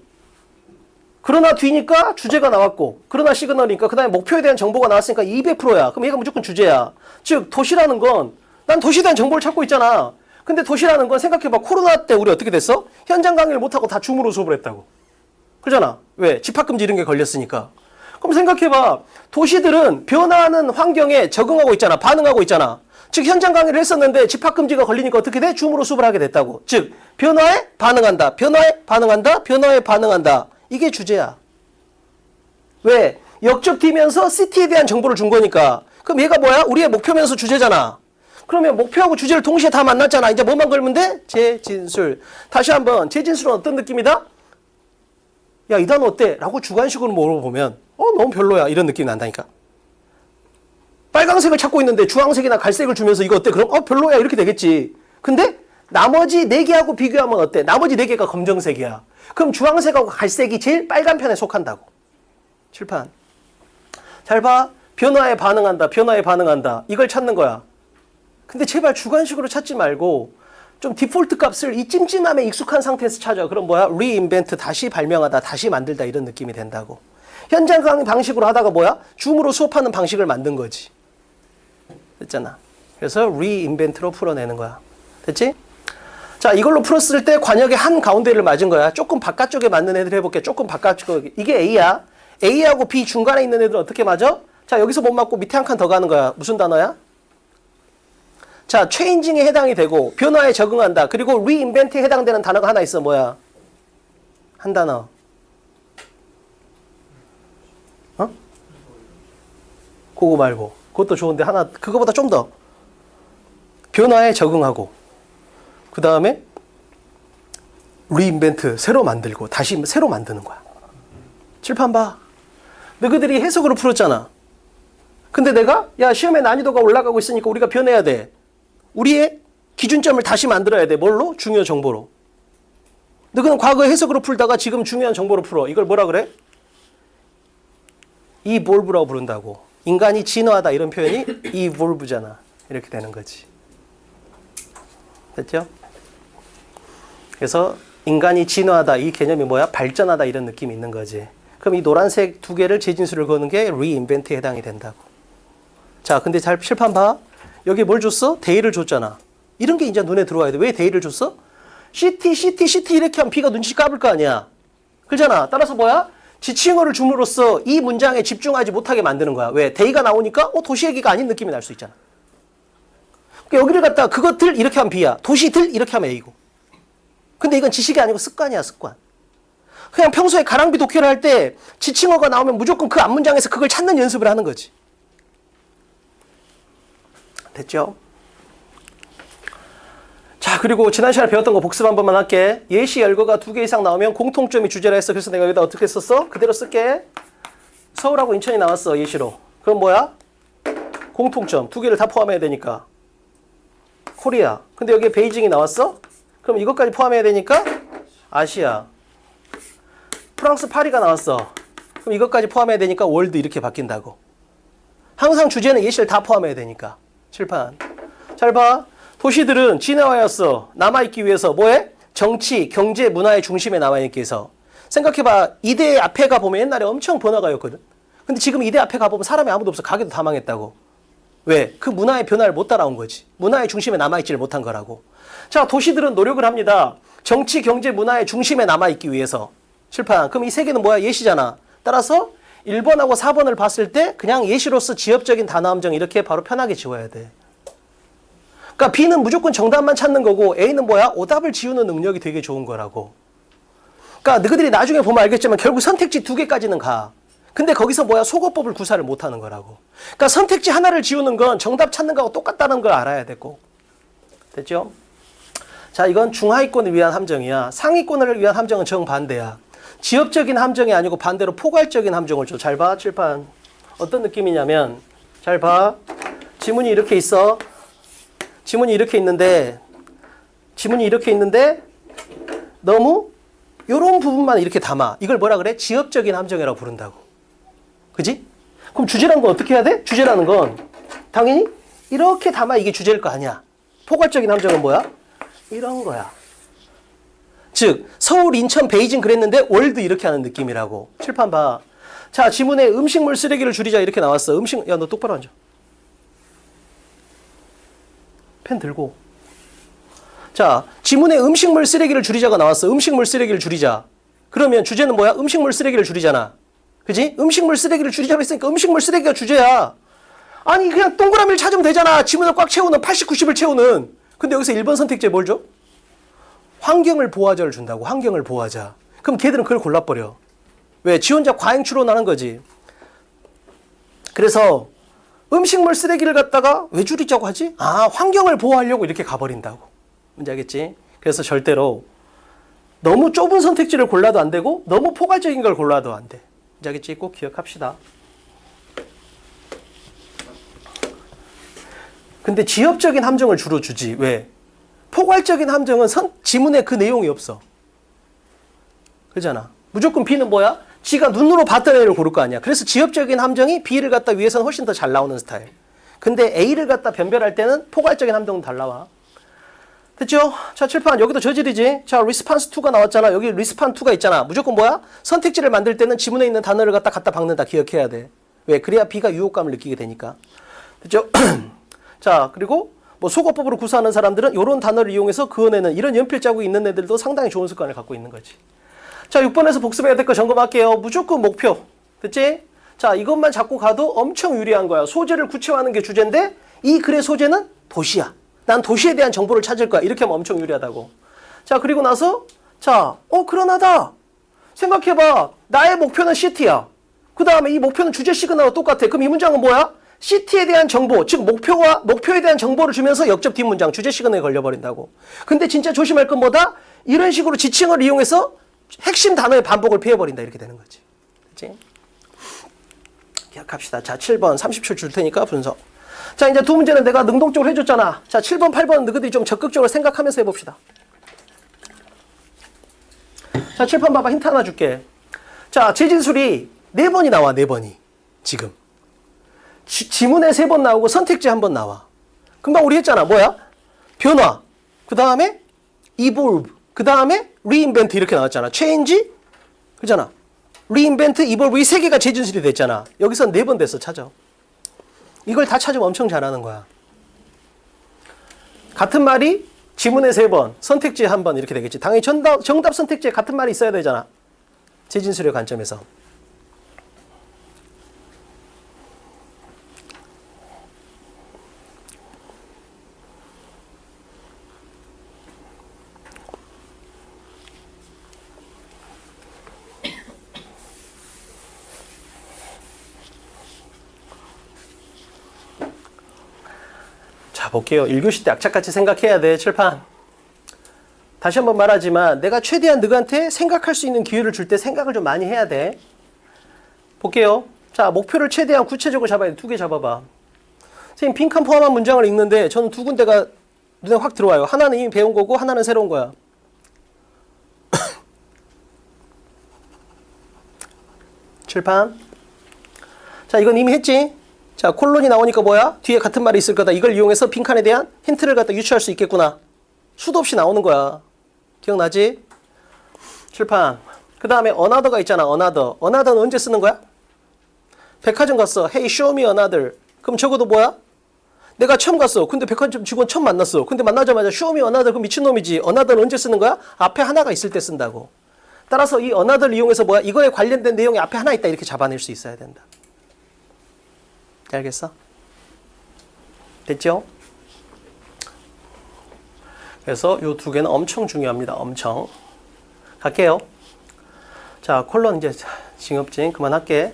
그러나 뒤니까 주제가 나왔고 그러나 시그널이니까 그 다음에 목표에 대한 정보가 나왔으니까 200%야. 그럼 얘가 무조건 주제야. 즉 도시라는 건 난 도시에 대한 정보를 찾고 있잖아. 근데 도시라는 건 생각해봐. 코로나 때 우리 어떻게 됐어? 현장 강의를 못하고 다 줌으로 수업을 했다고. 그러잖아. 왜? 집합금지 이런 게 걸렸으니까. 그럼 생각해봐. 도시들은 변화하는 환경에 적응하고 있잖아. 반응하고 있잖아. 즉 현장 강의를 했었는데 집합금지가 걸리니까 어떻게 돼? 줌으로 수업을 하게 됐다고. 즉 변화에 반응한다. 변화에 반응한다. 변화에 반응한다. 이게 주제야. 왜? 역적 뛰면서 CT에 대한 정보를 준 거니까. 그럼 얘가 뭐야? 우리의 목표면서 주제잖아. 그러면 목표하고 주제를 동시에 다 만났잖아. 이제 뭐만 걸면 돼? 재진술. 다시 한번 재진술은 어떤 느낌이다? 야, 이 단어 어때? 라고 주관식으로 물어보면 너무 별로야. 이런 느낌이 난다니까. 빨강색을 찾고 있는데 주황색이나 갈색을 주면서 이거 어때? 그럼 별로야. 이렇게 되겠지. 근데 나머지 4개하고 비교하면 어때? 나머지 4개가 검정색이야. 그럼 주황색하고 갈색이 제일 빨간 편에 속한다고. 칠판. 잘 봐. 변화에 반응한다. 변화에 반응한다. 이걸 찾는 거야. 근데 제발 주관식으로 찾지 말고 좀 디폴트 값을 이 찜찜함에 익숙한 상태에서 찾아. 그럼 뭐야? reinvent, 다시 발명하다, 다시 만들다 이런 느낌이 된다고. 현장 강의 방식으로 하다가 뭐야? 줌으로 수업하는 방식을 만든 거지. 됐잖아. 그래서 reinvent로 풀어내는 거야. 됐지? 자, 이걸로 풀었을 때 관역의 한 가운데를 맞은 거야. 조금 바깥쪽에 맞는 애들 해볼게. 조금 바깥쪽에. 이게 A야. A하고 B 중간에 있는 애들은 어떻게 맞아? 자, 여기서 못 맞고 밑에 한 칸 더 가는 거야. 무슨 단어야? 자, 체인징에 해당이 되고 변화에 적응한다. 그리고 reinvent에 해당되는 단어가 하나 있어. 뭐야? 한 단어. 그거 말고. 그것도 좋은데 하나, 그거보다 좀 더. 변화에 적응하고. 그 다음에 reinvent, 새로 만들고 다시 새로 만드는 거야. 칠판 봐. 너희들이 해석으로 풀었잖아. 근데 내가 야, 시험의 난이도가 올라가고 있으니까 우리가 변해야 돼. 우리의 기준점을 다시 만들어야 돼. 뭘로? 중요 정보로. 너희는 과거 해석으로 풀다가 지금 중요한 정보로 풀어. 이걸 뭐라 그래? evolve라고 부른다고. 인간이 진화하다 이런 표현이 evolve잖아. 이렇게 되는 거지. 됐죠? 그래서 인간이 진화하다 이 개념이 뭐야? 발전하다 이런 느낌이 있는 거지. 그럼 이 노란색 2개를 재진수를 거는 게 reinvent에 해당이 된다고. 자, 근데 잘 칠판 봐. 여기 뭘 줬어? 데이를 줬잖아. 이런 게 이제 눈에 들어와야 돼. 왜 데이를 줬어? CT 이렇게 하면 B가 눈치 까불 거 아니야. 그렇잖아. 따라서 뭐야? 지칭어를 줌으로써 이 문장에 집중하지 못하게 만드는 거야. 왜? 데이가 나오니까 도시 얘기가 아닌 느낌이 날 수 있잖아. 그러니까 여기를 갖다가 그것들 이렇게 하면 B야. 도시들 이렇게 하면 A고. 근데 이건 지식이 아니고 습관이야, 습관. 그냥 평소에 가랑비 독해를 할 때 지칭어가 나오면 무조건 그 앞문장에서 그걸 찾는 연습을 하는 거지. 됐죠? 자, 그리고 지난 시간에 배웠던 거 복습 한 번만 할게. 예시 열거가 2개 이상 나오면 공통점이 주제라 했어. 그래서 내가 여기다 어떻게 썼어? 그대로 쓸게. 서울하고 인천이 나왔어, 예시로. 그럼 뭐야? 공통점. 2개를 다 포함해야 되니까. 코리아. 근데 여기에 베이징이 나왔어? 그럼 이것까지 포함해야 되니까 아시아. 프랑스 파리가 나왔어. 그럼 이것까지 포함해야 되니까 월드 이렇게 바뀐다고. 항상 주제는 예시를 다 포함해야 되니까. 칠판. 잘 봐. 도시들은 진화하였어. 남아있기 위해서 뭐해? 정치, 경제, 문화의 중심에 남아있기 위해서. 생각해봐. 이대 앞에 가보면 옛날에 엄청 번화가였거든. 근데 지금 이대 앞에 가보면 사람이 아무도 없어. 가게도 다 망했다고. 왜? 그 문화의 변화를 못 따라온 거지. 문화의 중심에 남아있지를 못한 거라고. 자, 도시들은 노력을 합니다. 정치, 경제, 문화의 중심에 남아있기 위해서. 칠판. 그럼 이 3개는 뭐야? 예시잖아. 따라서 1번하고 4번을 봤을 때 그냥 예시로서 지엽적인 단어 함정 이렇게 바로 편하게 지워야 돼. 그러니까 B는 무조건 정답만 찾는 거고 A는 뭐야? 오답을 지우는 능력이 되게 좋은 거라고. 그러니까 너희들이 나중에 보면 알겠지만 결국 선택지 2개까지는 가. 근데 거기서 뭐야? 속어법을 구사를 못하는 거라고. 그러니까 선택지 하나를 지우는 건 정답 찾는 거하고 똑같다는 걸 알아야 되고. 됐죠? 자, 이건 중하위권을 위한 함정이야. 상위권을 위한 함정은 정반대야. 지엽적인 함정이 아니고 반대로 포괄적인 함정을 줘. 잘 봐, 칠판. 어떤 느낌이냐면, 잘 봐. 지문이 이렇게 있어. 지문이 이렇게 있는데 너무 요런 부분만 이렇게 담아. 이걸 뭐라 그래? 지엽적인 함정이라고 부른다고. 그지? 그럼 주제라는 건 어떻게 해야 돼? 주제라는 건 당연히 이렇게 담아 이게 주제일 거 아니야. 포괄적인 함정은 뭐야? 이런 거야. 즉 서울, 인천, 베이징 그랬는데 월드 이렇게 하는 느낌이라고. 칠판 봐. 자, 지문에 음식물 쓰레기를 줄이자 이렇게 나왔어. 야, 너 똑바로 앉아. 펜 들고. 자, 지문에 음식물 쓰레기를 줄이자가 나왔어. 음식물 쓰레기를 줄이자. 그러면 주제는 뭐야? 음식물 쓰레기를 줄이잖아. 그지? 음식물 쓰레기를 줄이자고 했으니까 음식물 쓰레기가 주제야. 아니 그냥 동그라미를 찾으면 되잖아. 지문을 꽉 채우는 80, 90을 채우는. 근데 여기서 1번 선택지에 뭘 줘? 환경을 보호하자를 준다고. 환경을 보호하자. 그럼 걔들은 그걸 골라버려. 왜? 지 혼자 과잉 추론하는 거지. 그래서 음식물 쓰레기를 갖다가 왜 줄이자고 하지? 아, 환경을 보호하려고 이렇게 가버린다고. 뭔지 알겠지? 그래서 절대로 너무 좁은 선택지를 골라도 안 되고 너무 포괄적인 걸 골라도 안 돼. 뭔지 알겠지? 꼭 기억합시다. 근데 지엽적인 함정을 주로 주지. 왜? 포괄적인 함정은 지문에 그 내용이 없어. 그러잖아. 무조건 B는 뭐야? 지가 눈으로 봤던 A를 고를 거 아니야. 그래서 지엽적인 함정이 B를 갖다 위해서는 훨씬 더 잘 나오는 스타일. 근데 A를 갖다 변별할 때는 포괄적인 함정은 잘 나와. 됐죠? 자, 칠판 여기도 저질이지. 자, 리스판스 2가 나왔잖아. 여기 리스판 2가 있잖아. 무조건 뭐야? 선택지를 만들 때는 지문에 있는 단어를 갖다 박는다. 기억해야 돼. 왜? 그래야 B가 유혹감을 느끼게 되니까. 됐죠? 자, 그리고 뭐 속어법으로 구사하는 사람들은 이런 단어를 이용해서 그어내는 이런 연필 자국이 있는 애들도 상당히 좋은 습관을 갖고 있는 거지. 자, 6번에서 복습해야 될 거 점검할게요. 무조건 목표. 됐지? 자, 이것만 잡고 가도 엄청 유리한 거야. 소재를 구체화하는 게 주제인데 이 글의 소재는 도시야. 난 도시에 대한 정보를 찾을 거야. 이렇게 하면 엄청 유리하다고. 자, 그리고 나서 자, 그러나다. 생각해봐. 나의 목표는 시티야. 그 다음에 이 목표는 주제 시그널과 똑같아. 그럼 이 문장은 뭐야? 시티에 대한 정보, 즉 목표에 대한 정보를 주면서 역접 뒷문장, 주제 시그널에 걸려버린다고. 근데 진짜 조심할 건 뭐다? 이런 식으로 지칭을 이용해서 핵심 단어의 반복을 피해버린다. 이렇게 되는 거지. 그치? 기억합시다. 자, 7번 30초 줄 테니까 분석. 자, 이제 두 문제는 내가 능동적으로 해줬잖아. 자, 7번, 8번 너희들이 좀 적극적으로 생각하면서 해봅시다. 자, 7번 봐봐. 힌트 하나 줄게. 자, 재진술이 4번이 나와. 4번이. 지금. 지문에 3번 나오고 선택지 1번 나와. 금방 우리 했잖아. 뭐야? 변화. 그 다음에 evolve. 그 다음에 reinvent 이렇게 나왔잖아. change. 그잖아. reinvent, evolve 이 3개가 재진술이 됐잖아. 여기서 4번 됐어. 찾아. 이걸 다 찾으면 엄청 잘하는 거야. 같은 말이 지문에 3번, 선택지에 1번 이렇게 되겠지. 당연히 정답 선택지에 같은 말이 있어야 되잖아. 재진술의 관점에서. 자, 볼게요. 1교시 때 악착같이 생각해야 돼. 칠판. 다시 한번 말하지만 내가 최대한 너한테 생각할 수 있는 기회를 줄 때 생각을 좀 많이 해야 돼. 볼게요. 자, 목표를 최대한 구체적으로 잡아야 돼. 2개 잡아봐. 선생님, 빈칸 포함한 문장을 읽는데 저는 2군데가 눈에 확 들어와요. 하나는 이미 배운 거고 하나는 새로운 거야. 칠판. 자, 이건 이미 했지? 자, 콜론이 나오니까 뭐야? 뒤에 같은 말이 있을 거다. 이걸 이용해서 빈칸에 대한 힌트를 갖다 유추할 수 있겠구나. 수도 없이 나오는 거야. 기억나지? 칠판. 그 다음에 another가 있잖아. another는 언제 쓰는 거야? 백화점 갔어. Hey, show me another. 그럼 적어도 뭐야? 내가 처음 갔어. 근데 백화점 직원 처음 만났어. 근데 만나자마자 show me another. 그럼 미친놈이지. another는 언제 쓰는 거야? 앞에 하나가 있을 때 쓴다고. 따라서 이 another를 이용해서 뭐야? 이거에 관련된 내용이 앞에 하나 있다. 이렇게 잡아낼 수 있어야 된다. 알겠어? 됐죠? 그래서 요 2개는 엄청 중요합니다. 엄청. 갈게요. 자, 콜론 이제 징업진 그만할게.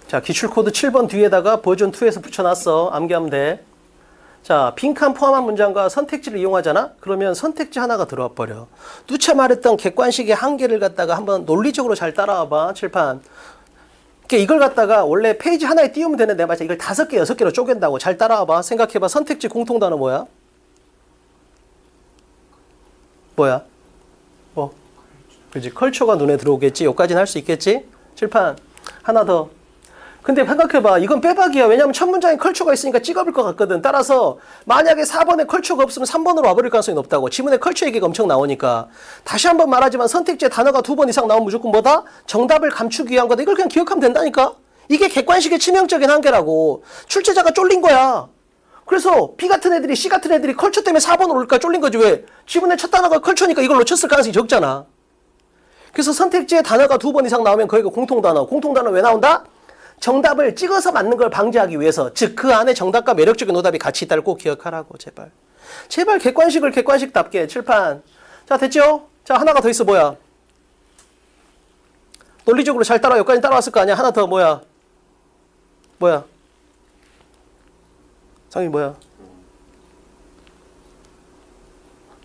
자, 기출코드 7번 뒤에다가 버전 2에서 붙여놨어. 암기하면 돼. 자, 빈칸 포함한 문장과 선택지를 이용하잖아? 그러면 선택지 하나가 들어와 버려. 누차 말했던 객관식의 한계를 갖다가 한번 논리적으로 잘 따라와봐. 칠판. 이걸 갖다가 원래 페이지 하나에 띄우면 되는데 맞아. 이걸 5개, 6개로 쪼갠다고. 잘 따라와봐. 생각해봐. 선택지 공통단어 뭐야? 뭐야? 그렇지. 컬처가 눈에 들어오겠지. 여기까지는 할 수 있겠지? 칠판. 하나 더. 근데 생각해봐. 이건 빼박이야. 왜냐면 첫 문장에 컬처가 있으니까 찍어볼 것 같거든. 따라서 만약에 4번에 컬처가 없으면 3번으로 와버릴 가능성이 높다고. 지문에 컬처 얘기가 엄청 나오니까. 다시 한번 말하지만 선택지에 단어가 2번 이상 나오면 무조건 뭐다? 정답을 감추기 위한 거다. 이걸 그냥 기억하면 된다니까? 이게 객관식의 치명적인 한계라고. 출제자가 쫄린 거야. 그래서 B 같은 애들이 C 같은 애들이 컬처 때문에 4번으로 올까 쫄린 거지. 왜? 지문에 첫 단어가 컬처니까 이걸 놓쳤을 가능성이 적잖아. 그래서 선택지에 단어가 2번 이상 나오면 거기가 공통단어. 공통단어 왜 나온다? 정답을 찍어서 맞는 걸 방지하기 위해서. 즉 그 안에 정답과 매력적인 오답이 같이 있다를 꼭 기억하라고. 제발. 제발 객관식을 객관식답게. 칠판. 자 됐죠? 자 하나가 더 있어. 뭐야? 논리적으로 잘 따라. 여기까지 따라왔을 거 아니야? 하나 더. 뭐야? 상이 뭐야?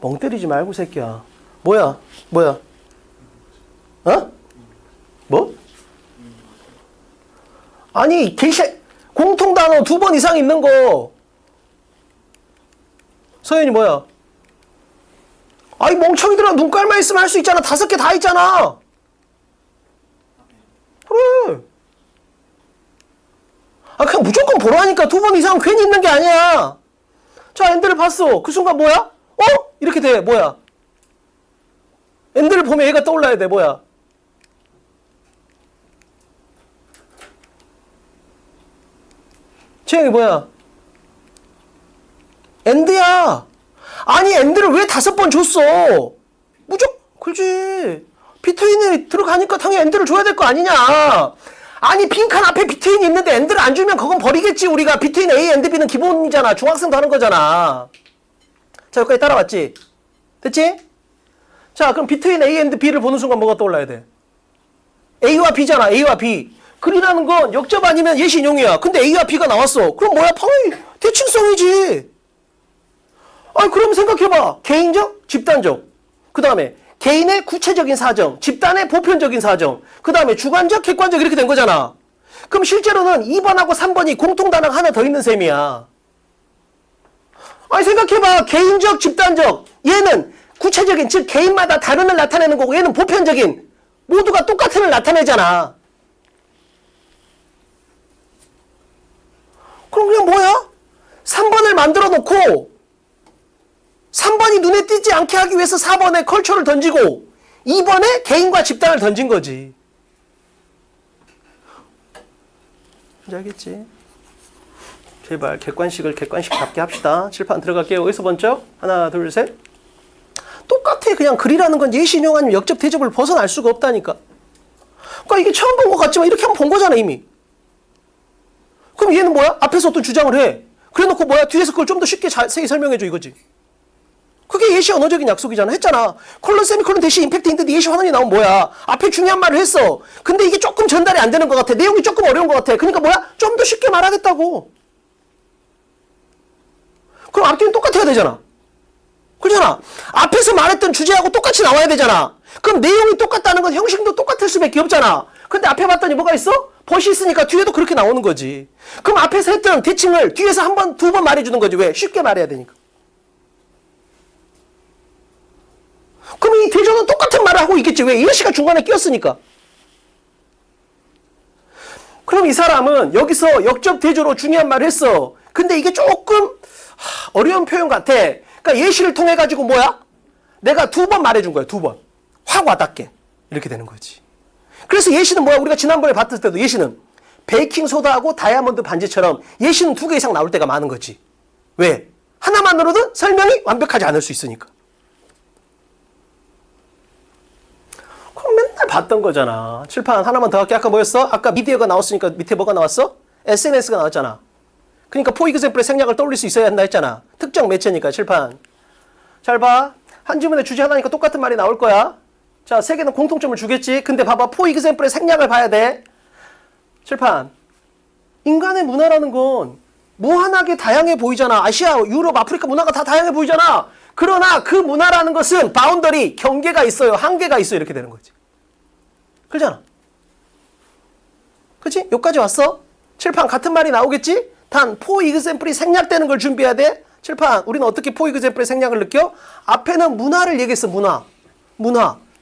멍 때리지 말고 새끼야. 뭐야? 어? 뭐? 아니 공통단어 2번 이상 있는 거. 서현이 뭐야? 아이 멍청이들아, 눈깔만 있으면 할 수 있잖아. 5개 다 있잖아. 그래. 아 그냥 무조건 보라니까. 2번 이상 괜히 있는 게 아니야. 자 엔드를 봤어. 그 순간 뭐야? 어? 이렇게 돼. 뭐야? 엔드를 보면 얘가 떠올라야 돼. 뭐야? 채영이 뭐야? 엔드야. 아니 엔드를 왜 5번 줬어? 무조건 그렇지. 비트윈이 들어가니까 당연히 엔드를 줘야 될 거 아니냐. 아니 빈칸 앞에 비트윈이 있는데 엔드를 안 주면 그건 버리겠지. 우리가 비트윈 A, 엔드, B는 기본이잖아. 중학생도 하는 거잖아. 자 여기까지 따라왔지? 됐지? 자 그럼 비트윈 A, 엔드, B를 보는 순간 뭐가 떠올라야 돼? A와 B잖아. A와 B. 글이라는 건 역접 아니면 예시 인용이야. 근데 A와 B가 나왔어. 그럼 뭐야? 당연히 대칭성이지. 아니 그럼 생각해봐. 개인적, 집단적. 그 다음에 개인의 구체적인 사정, 집단의 보편적인 사정, 그 다음에 주관적, 객관적 이렇게 된 거잖아. 그럼 실제로는 2번하고 3번이 공통단어가 하나 더 있는 셈이야. 아니 생각해봐. 개인적, 집단적. 얘는 구체적인, 즉 개인마다 다름을 나타내는 거고 얘는 보편적인, 모두가 똑같음을 나타내잖아. 그럼 그냥 뭐야? 3번을 만들어 놓고 3번이 눈에 띄지 않게 하기 위해서 4번에 컬처를 던지고 2번에 개인과 집단을 던진 거지. 뭔지 알겠지? 제발 객관식을 객관식답게 합시다. 칠판 들어갈게요. 어디서 번쩍? 하나 둘 셋. 똑같아. 그냥 글이라는 건 예시 인용 아니면 역접 대접을 벗어날 수가 없다니까. 그러니까 이게 처음 본 것 같지만 이렇게 한번 본 거잖아 이미. 그럼 얘는 뭐야? 앞에서 어떤 주장을 해. 그래놓고 뭐야? 뒤에서 그걸 좀 더 쉽게 자세히 설명해줘 이거지. 그게 예시 언어적인 약속이잖아. 했잖아. 콜론 세미콜론 대시 임팩트 인데 예시 환원이 나오면 뭐야? 앞에 중요한 말을 했어. 근데 이게 조금 전달이 안 되는 것 같아. 내용이 조금 어려운 것 같아. 그러니까 뭐야? 좀 더 쉽게 말하겠다고. 그럼 앞뒤는 똑같아야 되잖아. 그렇잖아. 앞에서 말했던 주제하고 똑같이 나와야 되잖아. 그럼 내용이 똑같다는 건 형식도 똑같을 수밖에 없잖아. 근데 앞에 봤더니 뭐가 있어? 벗이 있으니까 뒤에도 그렇게 나오는 거지. 그럼 앞에서 했던 대칭을 뒤에서 한 번, 2번 말해주는 거지. 왜? 쉽게 말해야 되니까. 그럼 이 대조는 똑같은 말을 하고 있겠지. 왜? 예시가 중간에 끼었으니까. 그럼 이 사람은 여기서 역접 대조로 중요한 말을 했어. 근데 이게 조금 어려운 표현 같아. 그러니까 예시를 통해 가지고 뭐야? 내가 2번 말해준 거야. 2번. 확 와닿게. 이렇게 되는 거지. 그래서 예시는 뭐야? 우리가 지난번에 봤을 때도 예시는 베이킹소다하고 다이아몬드 반지처럼 예시는 2개 이상 나올 때가 많은 거지. 왜? 하나만으로도 설명이 완벽하지 않을 수 있으니까. 그럼 맨날 봤던 거잖아. 칠판 하나만 더 할게. 아까 뭐였어? 아까 미디어가 나왔으니까 밑에 뭐가 나왔어? SNS가 나왔잖아. 그러니까 포이그샘플의 생략을 떠올릴 수 있어야 한다 했잖아. 특정 매체니까. 칠판 잘 봐. 한 지문에 주제 하나니까 똑같은 말이 나올 거야. 자, 3개는 공통점을 주겠지. 근데 봐봐. 포이그샘플의 생략을 봐야 돼. 칠판 인간의 문화라는 건 무한하게 다양해 보이잖아. 아시아, 유럽, 아프리카 문화가 다 다양해 보이잖아. 그러나 그 문화라는 것은 바운더리, 경계가 있어요. 한계가 있어요. 이렇게 되는 거지. 그러잖아. 그치? 여기까지 왔어? 칠판 같은 말이 나오겠지? 단, 포이그샘플이 생략되는 걸 준비해야 돼. 칠판 우리는 어떻게 포이그샘플의 생략을 느껴? 앞에는 문화를 얘기했어. 문화.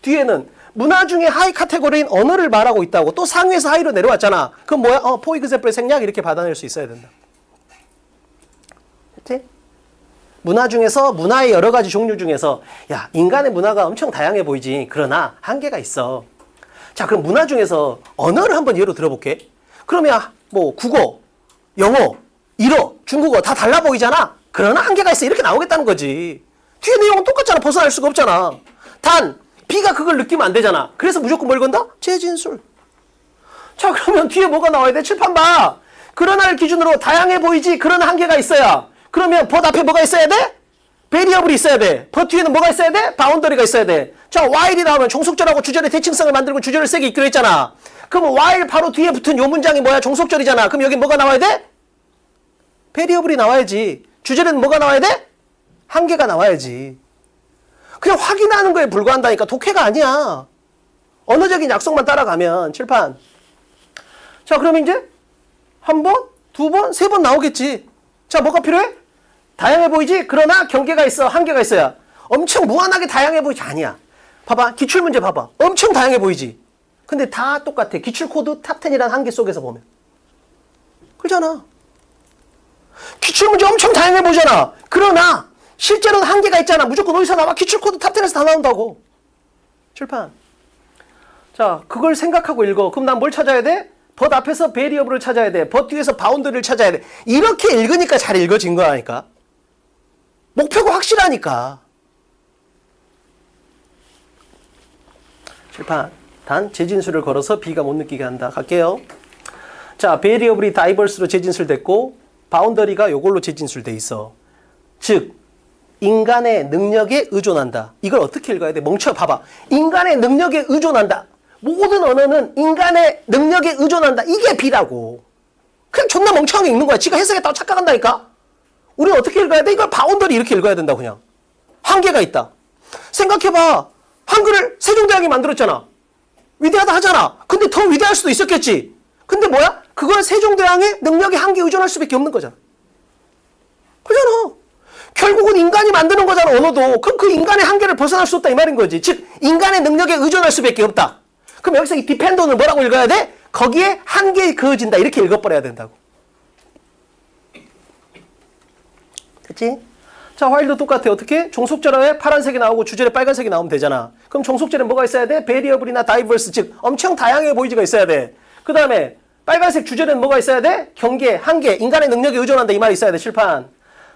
뒤에는 문화 중에 하이 카테고리인 언어를 말하고 있다고. 또 상위에서 하이로 내려왔잖아. 그럼 뭐야? 포이그샘플의 생략 이렇게 받아낼 수 있어야 된다. 그치? 문화 중에서 문화의 여러 가지 종류 중에서 야, 인간의 문화가 엄청 다양해 보이지. 그러나 한계가 있어. 자, 그럼 문화 중에서 언어를 한번 예로 들어볼게. 그러면 뭐 국어, 영어, 일어, 중국어 다 달라 보이잖아. 그러나 한계가 있어. 이렇게 나오겠다는 거지. 뒤에 내용은 똑같잖아. 벗어날 수가 없잖아. 단 B가 그걸 느끼면 안 되잖아. 그래서 무조건 뭘 건다? 재진술. 자, 그러면 뒤에 뭐가 나와야 돼? 칠판 봐. 그러나를 기준으로 다양해 보이지? 그러나 한계가 있어야. 그러면 벗 앞에 뭐가 있어야 돼? 베리어블이 있어야 돼. 벗 뒤에는 뭐가 있어야 돼? 바운더리가 있어야 돼. 자, while이 나오면 종속절하고 주절의 대칭성을 만들고 주절을 세게 있기로 했잖아. 그럼 while 바로 뒤에 붙은 요 문장이 뭐야? 종속절이잖아. 그럼 여기 뭐가 나와야 돼? 베리어블이 나와야지. 주절에는 뭐가 나와야 돼? 한계가 나와야지. 그냥 확인하는 거에 불과한다니까. 독해가 아니야. 언어적인 약속만 따라가면 칠판. 자, 그럼 이제 한 번, 두 번, 세 번 나오겠지. 자, 뭐가 필요해? 다양해 보이지? 그러나 경계가 있어. 한계가 있어야. 엄청 무한하게 다양해 보이지? 아니야. 봐봐. 기출문제 봐봐. 엄청 다양해 보이지? 근데 다 똑같아. 기출코드 탑10이라는 한계 속에서 보면. 그렇잖아. 기출문제 엄청 다양해 보이잖아. 그러나 실제로는 한계가 있잖아. 무조건 어디서 나와? 기출코드 탑10에서 다 나온다고. 칠판. 자, 그걸 생각하고 읽어. 그럼 난 뭘 찾아야 돼? 벗 앞에서 베리어블을 찾아야 돼. 벗 뒤에서 바운드리를 찾아야 돼. 이렇게 읽으니까 잘 읽어진 거라니까. 목표가 확실하니까. 칠판. 단 재진술을 걸어서 B가 못 느끼게 한다. 갈게요. 자, 베리어블이 다이버스로 재진술됐고 바운더리가 요걸로 재진술돼 있어. 즉 인간의 능력에 의존한다. 이걸 어떻게 읽어야 돼? 멍청아 봐봐. 인간의 능력에 의존한다. 모든 언어는 인간의 능력에 의존한다. 이게 B라고. 그냥 존나 멍청하게 읽는 거야. 지가 해석했다고 착각한다니까. 우리는 어떻게 읽어야 돼? 이걸 바운더리 이렇게 읽어야 된다. 그냥. 한계가 있다. 생각해봐. 한글을 세종대왕이 만들었잖아. 위대하다 하잖아. 근데 더 위대할 수도 있었겠지. 근데 뭐야? 그건 세종대왕의 능력에 한계에 의존할 수밖에 없는 거잖아. 그잖아. 결국은 인간이 만드는 거잖아. 언어도. 그럼 그 인간의 한계를 벗어날 수 없다 이 말인 거지. 즉 인간의 능력에 의존할 수밖에 없다. 그럼 여기서 이 디펜더는 뭐라고 읽어야 돼? 거기에 한계에 그어진다. 이렇게 읽어버려야 된다고. 됐지? 자, while도 똑같아. 어떻게? 종속절에 파란색이 나오고 주절에 빨간색이 나오면 되잖아. 그럼 종속절에 뭐가 있어야 돼? 베리어블이나 다이버스, 즉 엄청 다양해 보이지가 있어야 돼. 그 다음에 빨간색 주절에는 뭐가 있어야 돼? 경계, 한계, 인간의 능력에 의존한다. 이 말이 있어야 돼. 칠판.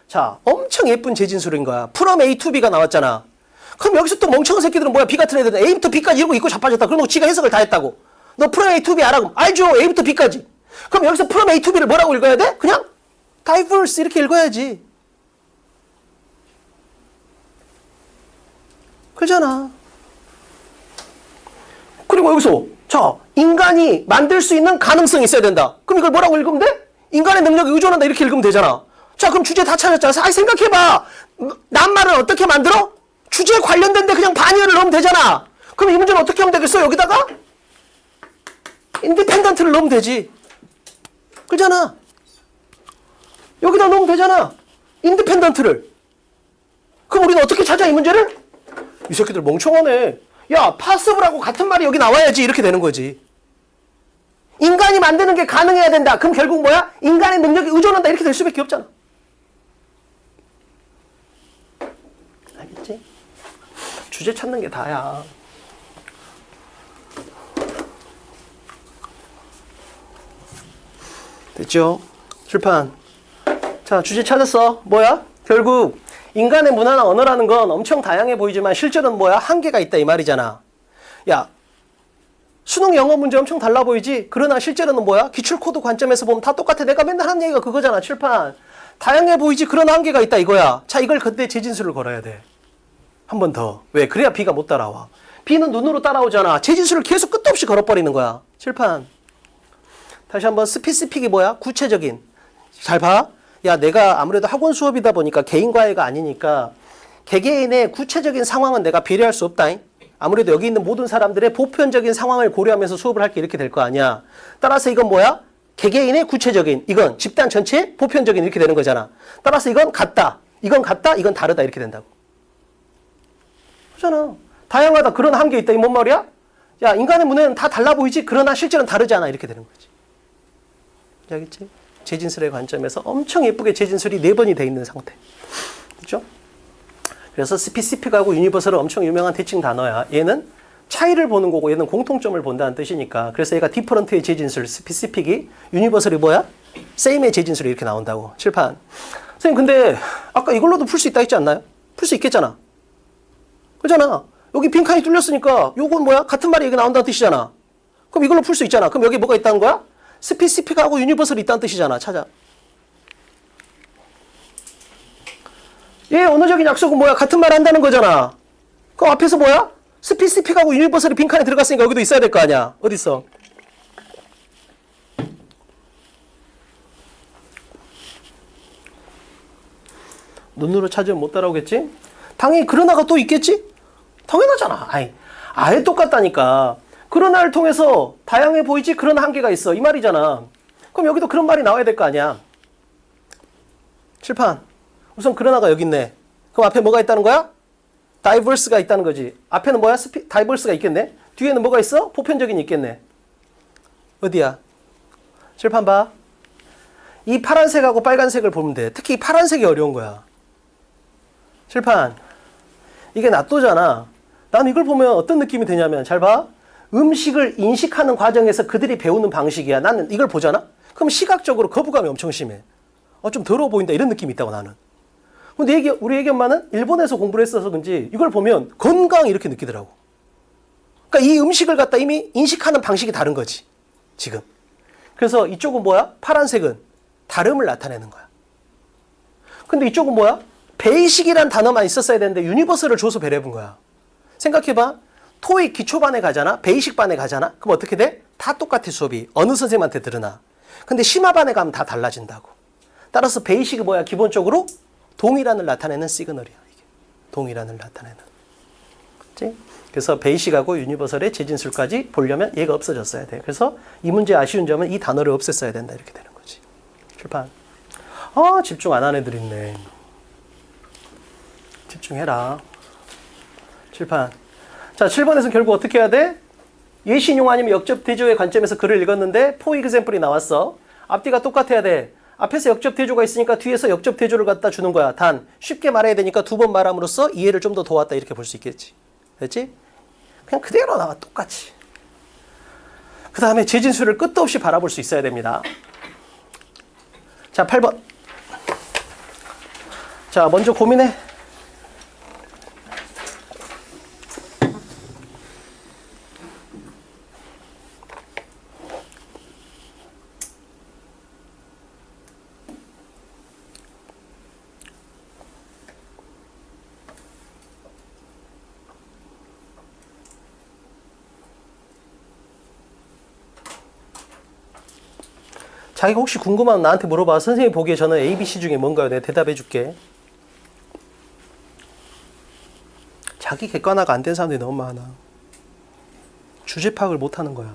자, 엄청 예쁜 재진술인 거야. from A to B가 나왔잖아. 그럼 여기서 또 멍청한 새끼들은 뭐야? B 같은 애들은 A부터 B까지 이러고 있고 자빠졌다. 그럼 너 지가 해석을 다 했다고. 너 from A to B 알아? 그럼 알죠? A부터 B까지. 그럼 여기서 from A to B를 뭐라고 읽어야 돼? 그냥 diverse 이렇게 읽어야지. 그렇잖아. 그리고 여기서 자, 인간이 만들 수 있는 가능성이 있어야 된다. 그럼 이걸 뭐라고 읽으면 돼? 인간의 능력에 의존한다 이렇게 읽으면 되잖아. 자, 그럼 주제 다 찾았잖아. 생각해봐. 낱말을 어떻게 만들어? 주제에 관련된 데 그냥 반의어를 넣으면 되잖아. 그럼 이 문제는 어떻게 하면 되겠어? 여기다가 인디펜던트를 넣으면 되지. 그렇잖아. 여기다 넣으면 되잖아. 인디펜던트를. 그럼 우리는 어떻게 찾아 이 문제를? 이 새끼들 멍청하네. 야, 파서블하고 같은 말이 여기 나와야지. 이렇게 되는 거지. 인간이 만드는 게 가능해야 된다. 그럼 결국 뭐야? 인간의 능력에 의존한다. 이렇게 될 수밖에 없잖아. 알겠지? 주제 찾는 게 다야. 됐죠? 출판. 자, 주제 찾았어. 뭐야? 결국 인간의 문화나 언어라는 건 엄청 다양해 보이지만 실제로는 뭐야? 한계가 있다 이 말이잖아. 야, 수능 영어 문제 엄청 달라 보이지? 그러나 실제로는 뭐야? 기출코드 관점에서 보면 다 똑같아. 내가 맨날 하는 얘기가 그거잖아. 칠판. 다양해 보이지? 그러나 한계가 있다 이거야. 자, 이걸 그때 재진술을 걸어야 돼. 한 번 더. 왜? 그래야 B가 못 따라와. B는 눈으로 따라오잖아. 재진술을 계속 끝도 없이 걸어버리는 거야. 칠판. 다시 한번 스피시픽이 뭐야? 구체적인. 잘 봐. 야, 내가 아무래도 학원 수업이다 보니까 개인 과외가 아니니까 개개인의 구체적인 상황은 내가 배려할 수 없다. 아무래도 여기 있는 모든 사람들의 보편적인 상황을 고려하면서 수업을 할 게 이렇게 될 거 아니야. 따라서 이건 뭐야? 개개인의 구체적인, 이건 집단 전체의 보편적인 이렇게 되는 거잖아. 따라서 이건 같다, 이건 같다, 이건 다르다 이렇게 된다고. 그렇잖아. 다양하다, 그런 한계 있다. 이 뭔 말이야? 야, 인간의 문화는 다 달라 보이지? 그러나 실제로는 다르지 않아. 이렇게 되는 거지. 알겠지? 재진술의 관점에서 엄청 예쁘게 재진술이 4번이 돼 있는 상태. 그렇죠? 그래서 스피시픽하고 유니버설은 엄청 유명한 대칭 단어야. 얘는 차이를 보는 거고 얘는 공통점을 본다는 뜻이니까. 그래서 얘가 디퍼런트의 재진술, 스피시픽이, 유니버설이 뭐야? 세임의 재진술이 이렇게 나온다고. 칠판. 선생님 근데 아까 이걸로도 풀 수 있다 했지 않나요? 풀 수 있겠잖아. 그렇잖아. 여기 빈칸이 뚫렸으니까 요건 뭐야? 같은 말이 여기 나온다는 뜻이잖아. 그럼 이걸로 풀 수 있잖아. 그럼 여기 뭐가 있다는 거야? 스페시픽하고 유니버설이 있다는 뜻이잖아. 찾아. 얘 언어적인 약속은 뭐야? 같은 말 한다는 거잖아. 그럼 앞에서 뭐야? 스페시픽하고 유니버설이 빈칸에 들어갔으니까 여기도 있어야 될 거 아니야. 어디 있어? 눈으로 찾으면 못 따라오겠지? 당연히 그러나가 또 있겠지? 당연하잖아. 아예 똑같다니까. 그러나를 통해서 다양해 보이지? 그러나 한계가 있어. 이 말이잖아. 그럼 여기도 그런 말이 나와야 될 거 아니야. 칠판. 우선 그러나가 여기 있네. 그럼 앞에 뭐가 있다는 거야? diverse가 있다는 거지. 앞에는 뭐야? diverse가 있겠네. 뒤에는 뭐가 있어? 보편적인 있겠네. 어디야? 칠판 봐. 이 파란색하고 빨간색을 보면 돼. 특히 이 파란색이 어려운 거야. 칠판. 이게 낫도잖아. 난 이걸 보면 어떤 느낌이 드냐면, 잘 봐. 음식을 인식하는 과정에서 그들이 배우는 방식이야. 나는 이걸 보잖아? 그럼 시각적으로 거부감이 엄청 심해. 좀 더러워 보인다. 이런 느낌이 있다고, 나는. 근데 우리 애기 엄마는 일본에서 공부를 했어서 그런지 이걸 보면 건강 이렇게 느끼더라고. 그러니까 이 음식을 갖다 이미 인식하는 방식이 다른 거지. 지금. 그래서 이쪽은 뭐야? 파란색은 다름을 나타내는 거야. 근데 이쪽은 뭐야? 베이식이란 단어만 있었어야 되는데 유니버설을 줘서 배려해본 거야. 생각해봐. 토익 기초반에 가잖아. 베이식반에 가잖아. 그럼 어떻게 돼? 다 똑같아 수업이. 어느 선생님한테 들으나. 근데 심화반에 가면 다 달라진다고. 따라서 베이식이 뭐야? 기본적으로 동일한을 나타내는 시그널이야. 이게. 동일한을 나타내는. 그치? 그래서 베이식하고 유니버설의 재진술까지 보려면 얘가 없어졌어야 돼. 그래서 이 문제 아쉬운 점은 이 단어를 없앴어야 된다. 이렇게 되는 거지. 출판. 집중 안 한 애들 있네. 집중해라. 칠판. 자, 7번에서 결국 어떻게 해야 돼? 예시인용 아니면 역접 대조의 관점에서 글을 읽었는데 포 이그샘플이 나왔어. 앞뒤가 똑같아야 돼. 앞에서 역접 대조가 있으니까 뒤에서 역접 대조를 갖다 주는 거야. 단 쉽게 말해야 되니까 두 번 말함으로써 이해를 좀 더 도왔다 이렇게 볼 수 있겠지. 됐지? 그냥 그대로 나와 똑같이. 그 다음에 재진수를 끝도 없이 바라볼 수 있어야 됩니다. 자, 8번. 자, 먼저 고민해. 자기가 혹시 궁금하면 나한테 물어봐. 선생님이 보기에 저는 A, B, C 중에 뭔가요? 내가 대답해 줄게. 자기 객관화가 안 된 사람들이 너무 많아. 주제 파악을 못 하는 거야.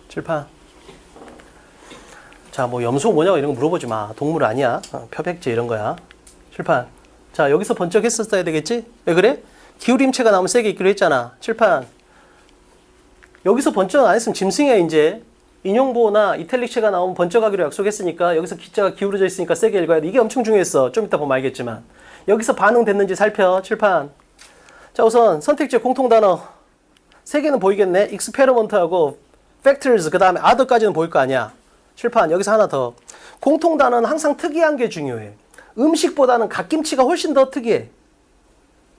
칠판. 자, 뭐 염소 뭐냐고 이런 거 물어보지 마. 동물 아니야. 표백제 이런 거야. 칠판. 자, 여기서 번쩍 했었어야 되겠지? 왜 그래? 기울임체가 나오면 세게 있기로 했잖아. 칠판. 여기서 번쩍 안 했으면 짐승이야 이제. 인용보호나 이탈릭체가 나오면 번쩍하기로 약속했으니까 여기서 기자가 기울어져 있으니까 세게 읽어야 돼. 이게 엄청 중요했어. 좀 이따 보면 알겠지만. 여기서 반응됐는지 살펴. 칠판. 자, 우선 선택지의 공통단어. 세 개는 보이겠네. experiment하고 factors 그 다음에 other까지는 보일 거 아니야. 칠판. 여기서 하나 더. 공통단어는 항상 특이한 게 중요해. 음식보다는 갓김치가 훨씬 더 특이해.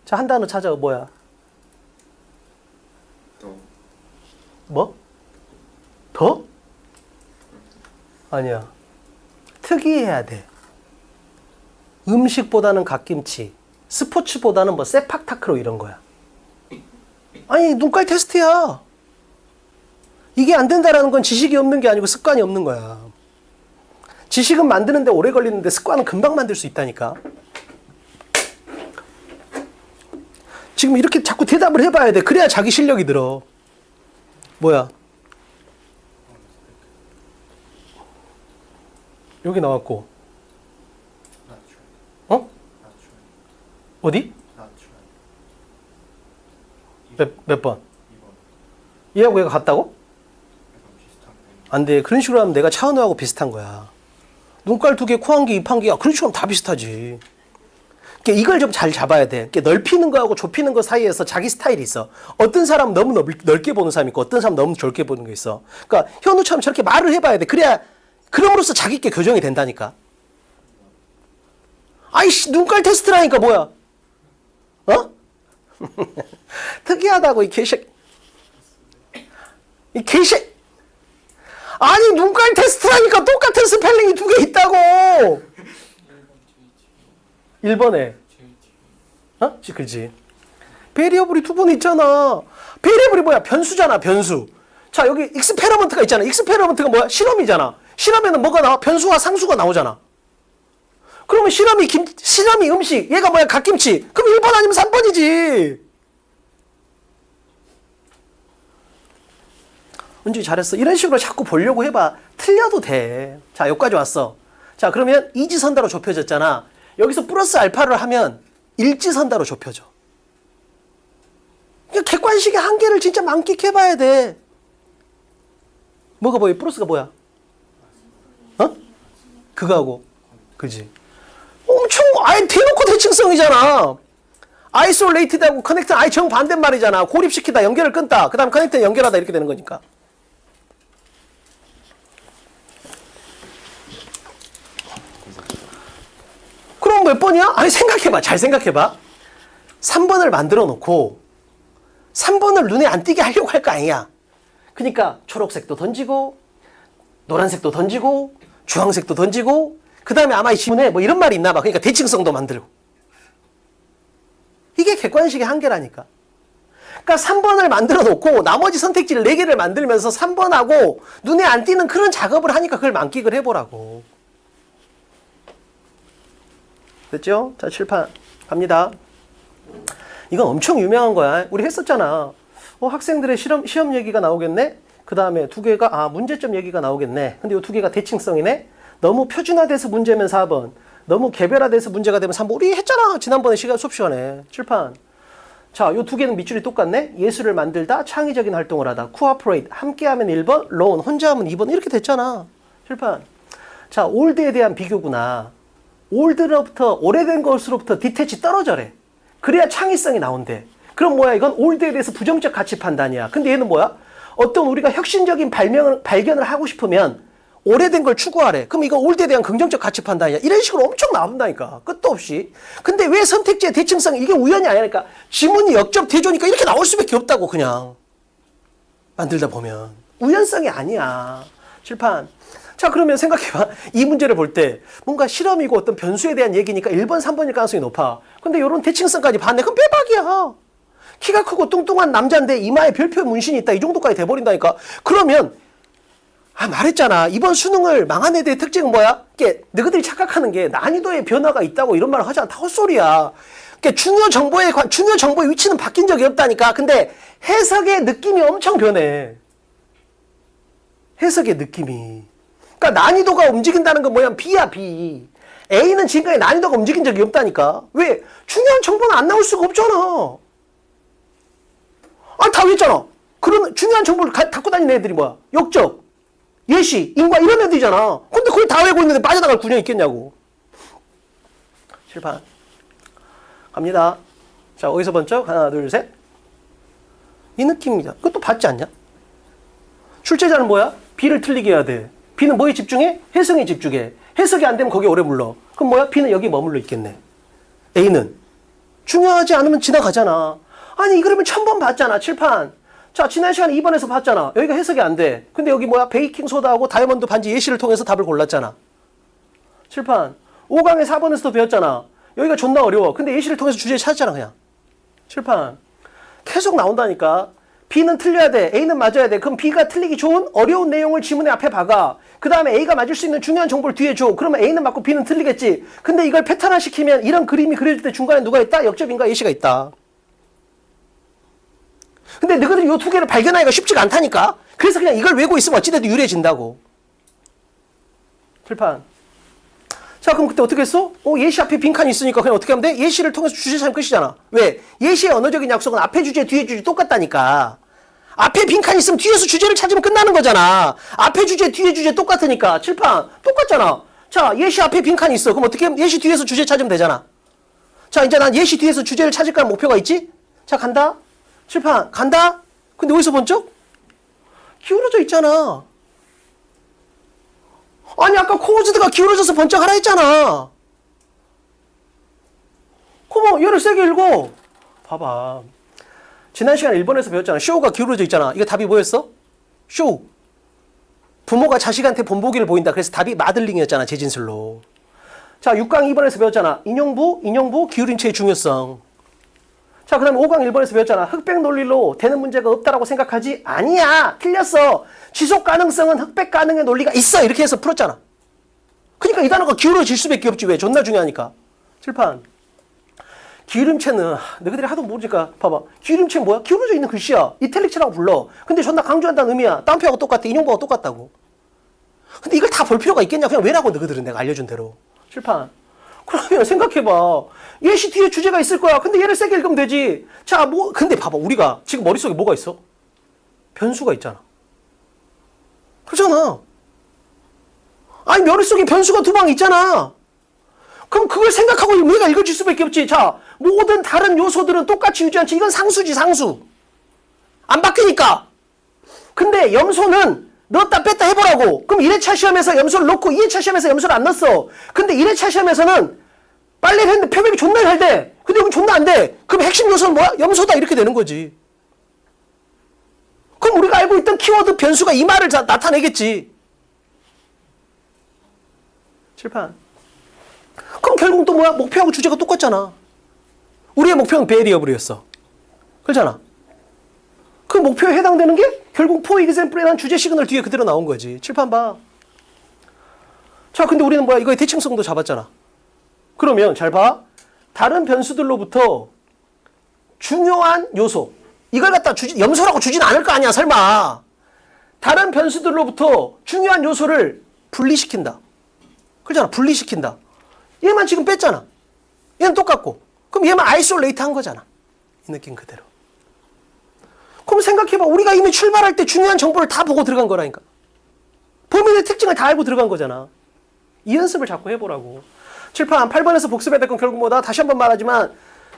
자, 한 단어 찾아. 뭐야? 뭐? 더? 아니야. 특이해야 돼. 음식보다는 갓김치. 스포츠보다는 뭐 세팍타크로 이런 거야. 아니, 눈깔 테스트야. 이게 안 된다라는 건 지식이 없는 게 아니고 습관이 없는 거야. 지식은 만드는데 오래 걸리는데 습관은 금방 만들 수 있다니까. 지금 이렇게 자꾸 대답을 해봐야 돼. 그래야 자기 실력이 늘어. 뭐야? 여기 나왔고. 어디? 몇 번? 얘하고 얘가 같다고? 안 돼. 그런 식으로 하면 내가 차은우하고 비슷한 거야. 눈깔 두 개, 코 한 개, 입 한 개야. 그런 식으로 하면 다 비슷하지. 그러니까 이걸 좀 잘 잡아야 돼. 그러니까 넓히는 거하고 좁히는 거 사이에서 자기 스타일이 있어. 어떤 사람은 너무 넓게 보는 사람이 있고 어떤 사람은 너무 좁게 보는 게 있어. 그러니까 현우처럼 저렇게 말을 해봐야 돼. 그래야 그럼으로써 자기께 교정이 된다니까. 아이씨, 눈깔 테스트라니까 뭐야. 어? 특이하다고, 이 개색. 이 개색. 아니, 눈깔 테스트라니까 똑같은 스펠링이 두 개 있다고! 1번에. 어? 그렇지. 베리어블이 두 번 있잖아. 베리어블이 뭐야? 변수잖아, 변수. 자, 여기 익스페리먼트가 있잖아. 익스페리먼트가 뭐야? 실험이잖아. 실험에는 뭐가 나와? 변수와 상수가 나오잖아. 그러면 실험이 음식, 얘가 뭐야? 갓김치. 그럼 1번 아니면 3번이지. 은준이 잘했어. 이런 식으로 자꾸 보려고 해봐. 틀려도 돼. 자, 여기까지 왔어. 자, 그러면 이지선다로 좁혀졌잖아. 여기서 플러스 알파를 하면 일지선다로 좁혀져. 그러니까 객관식의 한계를 진짜 만끽해봐야 돼. 뭐가 뭐야? 플러스가 뭐야? 어? 그거하고. 그지? 엄청 아예 대놓고 대칭성이잖아. 아이솔레이티드하고 커넥트는 아예 정반대말이잖아. 고립시키다, 연결을 끊다. 그 다음 커넥트 연결하다 이렇게 되는 거니까. 그럼 몇 번이야? 아니 생각해봐. 잘 생각해봐. 3번을 만들어 놓고 3번을 눈에 안 띄게 하려고 할 거 아니야. 그러니까 초록색도 던지고 노란색도 던지고 주황색도 던지고 그 다음에 아마 이 지문에 뭐 이런 말이 있나 봐. 그러니까 대칭성도 만들고. 이게 객관식의 한계라니까. 그러니까 3번을 만들어 놓고 나머지 선택지를 4개를 만들면서 3번하고 눈에 안 띄는 그런 작업을 하니까 그걸 만끽을 해보라고. 됐죠? 자, 칠판 갑니다. 이건 엄청 유명한 거야. 우리 했었잖아. 학생들의 시험 얘기가 나오겠네? 그 다음에 두 개가, 문제점 얘기가 나오겠네. 근데 이 두 개가 대칭성이네? 너무 표준화돼서 문제면 4번. 너무 개별화돼서 문제가 되면 3번. 우리 했잖아. 지난번에 수업 시간에. 칠판. 자, 이 두 개는 밑줄이 똑같네? 예술을 만들다, 창의적인 활동을 하다. cooperate, 함께하면 1번, lone, 혼자 하면 2번. 이렇게 됐잖아. 칠판. 자, 올드에 대한 비교구나. 올드로부터, 오래된 것으로부터 디태치 떨어져래. 그래야 창의성이 나온대. 그럼 뭐야? 이건 올드에 대해서 부정적 가치 판단이야. 근데 얘는 뭐야? 어떤 우리가 혁신적인 발견을 하고 싶으면 오래된 걸 추구하래. 그럼 이거 올드에 대한 긍정적 가치 판단이야. 이런 식으로 엄청 나온다니까. 끝도 없이. 근데 왜 선택지의 대칭성이 이게 우연이 아니니까 지문이 역접 대조니까 이렇게 나올 수밖에 없다고 그냥. 만들다 보면. 우연성이 아니야. 칠판. 자, 그러면 생각해봐. 이 문제를 볼 때 뭔가 실험이고 어떤 변수에 대한 얘기니까 1번, 3번일 가능성이 높아. 근데 이런 대칭성까지 봤네. 그럼 빼박이야. 키가 크고 뚱뚱한 남자인데 이마에 별표 문신이 있다. 이 정도까지 돼버린다니까. 그러면 말했잖아. 이번 수능을 망한 애들의 특징은 뭐야? 이게 너희들이 착각하는 게 난이도의 변화가 있다고 이런 말을 하지 않다. 헛소리야. 그러니까 중요 정보의 위치는 바뀐 적이 없다니까. 근데 해석의 느낌이 엄청 변해. 해석의 느낌이. 그러니까 난이도가 움직인다는 건 뭐야? B야, B. A는 지금까지 난이도가 움직인 적이 없다니까. 왜? 중요한 정보는 안 나올 수가 없잖아. 다 했잖아. 그런 중요한 정보를 갖고 다니는 애들이 뭐야? 역적, 예시, 인과 이런 애들이잖아. 근데 그걸 다 외고 있는데 빠져나갈 군형이 있겠냐고. 칠판. 갑니다. 자, 어디서 번쩍? 하나, 둘, 셋. 이 느낌이다. 그것도 받지 않냐? 출제자는 뭐야? B를 틀리게 해야 돼. B는 뭐에 집중해? 해석에 집중해. 해석이 안 되면 거기에 오래 물러. 그럼 뭐야? B는 여기 머물러 있겠네. A는 중요하지 않으면 지나가잖아. 아니, 그러면 1000번 봤잖아. 칠판. 자, 지난 시간에 2번에서 봤잖아. 여기가 해석이 안 돼. 근데 여기 뭐야? 베이킹소다하고 다이아몬드 반지 예시를 통해서 답을 골랐잖아. 칠판. 5강에 4번에서도 배웠잖아. 여기가 존나 어려워. 근데 예시를 통해서 주제 찾았잖아, 그냥. 칠판. 계속 나온다니까. B는 틀려야 돼. A는 맞아야 돼. 그럼 B가 틀리기 좋은 어려운 내용을 지문의 앞에 박아. 그 다음에 A가 맞을 수 있는 중요한 정보를 뒤에 줘. 그러면 A는 맞고 B는 틀리겠지. 근데 이걸 패턴화시키면 이런 그림이 그려질 때 중간에 누가 있다? 역접인가 예시가 있다. 근데 너희들이 이 두 개를 발견하기가 쉽지가 않다니까. 그래서 그냥 이걸 외고 있으면 어찌돼도 유리해진다고. 칠판. 자, 그럼 그때 어떻게 했어? 예시 앞에 빈칸이 있으니까 그냥 어떻게 하면 돼? 예시를 통해서 주제 찾으면 끝이잖아. 왜? 예시의 언어적인 약속은 앞에 주제, 뒤에 주제 똑같다니까. 앞에 빈칸이 있으면 뒤에서 주제를 찾으면 끝나는 거잖아. 앞에 주제, 뒤에 주제 똑같으니까. 칠판. 똑같잖아. 자, 예시 앞에 빈칸이 있어. 그럼 어떻게 하면 예시 뒤에서 주제 찾으면 되잖아. 자, 이제 난 예시 뒤에서 주제를 찾을 거란 목표가 있지? 자, 간다. 칠판. 간다. 근데 어디서 번쩍? 기울어져 있잖아. 아니, 아까 코어즈드가 기울어져서 번쩍하라 했잖아. 그럼 얘를 세게 읽어. 봐봐. 지난 시간에 1번에서 배웠잖아. 쇼가 기울어져 있잖아. 이거 답이 뭐였어? 쇼. 부모가 자식한테 본보기를 보인다. 그래서 답이 마들링이었잖아. 재진술로. 자, 6강 2번에서 배웠잖아. 인용부, 기울임체의 중요성. 자, 그 다음에 5강 1번에서 배웠잖아. 흑백 논리로 되는 문제가 없다라고 생각하지? 아니야. 틀렸어. 지속 가능성은 흑백 가능의 논리가 있어. 이렇게 해서 풀었잖아. 그러니까 이 단어가 기울어질 수밖에 없지. 왜? 존나 중요하니까. 칠판. 기울임체는 너희들이 하도 모르니까 봐봐. 기울임체는 뭐야? 기울어져 있는 글씨야. 이탈릭체라고 불러. 근데 존나 강조한다는 의미야. 따옴표하고 똑같아. 인용부하고 똑같다고. 근데 이걸 다 볼 필요가 있겠냐? 그냥 왜라고 너희들은 내가 알려준 대로. 칠판. 그러면 생각해봐. 예시 뒤에 주제가 있을 거야. 근데 얘를 세게 읽으면 되지. 자, 근데 봐봐. 우리가 지금 머릿속에 뭐가 있어? 변수가 있잖아. 그렇잖아. 아니, 머릿속에 변수가 두 방 있잖아. 그럼 그걸 생각하고 우리가 읽어줄 수밖에 없지. 자, 모든 다른 요소들은 똑같이 유지한지. 이건 상수지, 상수. 안 바뀌니까. 근데 염소는 넣었다 뺐다 해보라고. 그럼 1회차 시험에서 염소를 넣고 2회차 시험에서 염소를 안 넣었어. 근데 1회차 시험에서는 빨래를 했는데 표백이 존나 잘 돼. 근데 여기 존나 안 돼. 그럼 핵심 요소는 뭐야? 염소다. 이렇게 되는 거지. 그럼 우리가 알고 있던 키워드 변수가 이 말을 나타내겠지. 칠판. 그럼 결국 또 뭐야? 목표하고 주제가 똑같잖아. 우리의 목표는 베리어블이었어. 그렇잖아. 그 목표에 해당되는 게 결국 for example이라는 주제 시그널 뒤에 그대로 나온 거지. 칠판 봐. 자, 근데 우리는 뭐야? 이거의 대칭성도 잡았잖아. 그러면 잘 봐. 다른 변수들로부터 중요한 요소. 이걸 갖다 염소라고 주진 않을 거 아니야, 설마. 다른 변수들로부터 중요한 요소를 분리시킨다. 그렇잖아. 분리시킨다. 얘만 지금 뺐잖아. 얘는 똑같고. 그럼 얘만 아이솔레이트 한 거잖아. 이 느낌 그대로. 그럼 생각해봐. 우리가 이미 출발할 때 중요한 정보를 다 보고 들어간 거라니까. 범인의 특징을 다 알고 들어간 거잖아. 이 연습을 자꾸 해보라고. 7판 8번에서 복습해야 될 건 결국 뭐다? 다시 한번 말하지만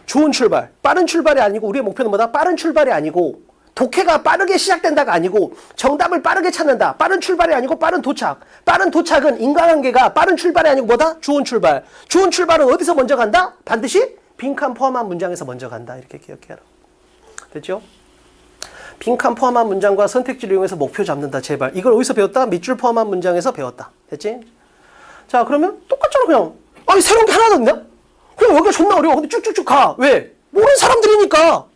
좋은 출발, 빠른 출발이 아니고 우리의 목표는 뭐다? 빠른 출발이 아니고 독해가 빠르게 시작된다가 아니고 정답을 빠르게 찾는다. 빠른 출발이 아니고 빠른 도착. 빠른 도착은 인과관계가 빠른 출발이 아니고 뭐다? 좋은 출발. 좋은 출발은 어디서 먼저 간다? 반드시 빈칸 포함한 문장에서 먼저 간다. 이렇게 기억해라. 됐죠? 빈칸 포함한 문장과 선택지를 이용해서 목표 잡는다. 제발. 이걸 어디서 배웠다? 밑줄 포함한 문장에서 배웠다. 됐지? 자, 그러면 똑같잖아. 그냥. 아니, 새로운 게 하나도 없냐? 그냥 여기가 존나 어려워. 근데 쭉쭉쭉 가. 왜? 모르는 사람들이니까.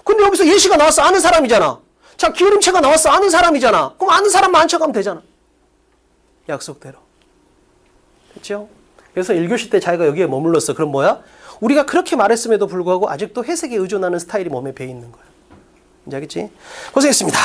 근데 여기서 예시가 나왔어. 아는 사람이잖아. 자, 기울임체가 나왔어. 아는 사람이잖아. 그럼 아는 사람만 안 척하면 되잖아. 약속대로. 됐죠? 그래서 1교시 때 자기가 여기에 머물렀어. 그럼 뭐야? 우리가 그렇게 말했음에도 불구하고 아직도 해석에 의존하는 스타일이 몸에 배어 있는 거야. 이제 알겠지? 고생했습니다.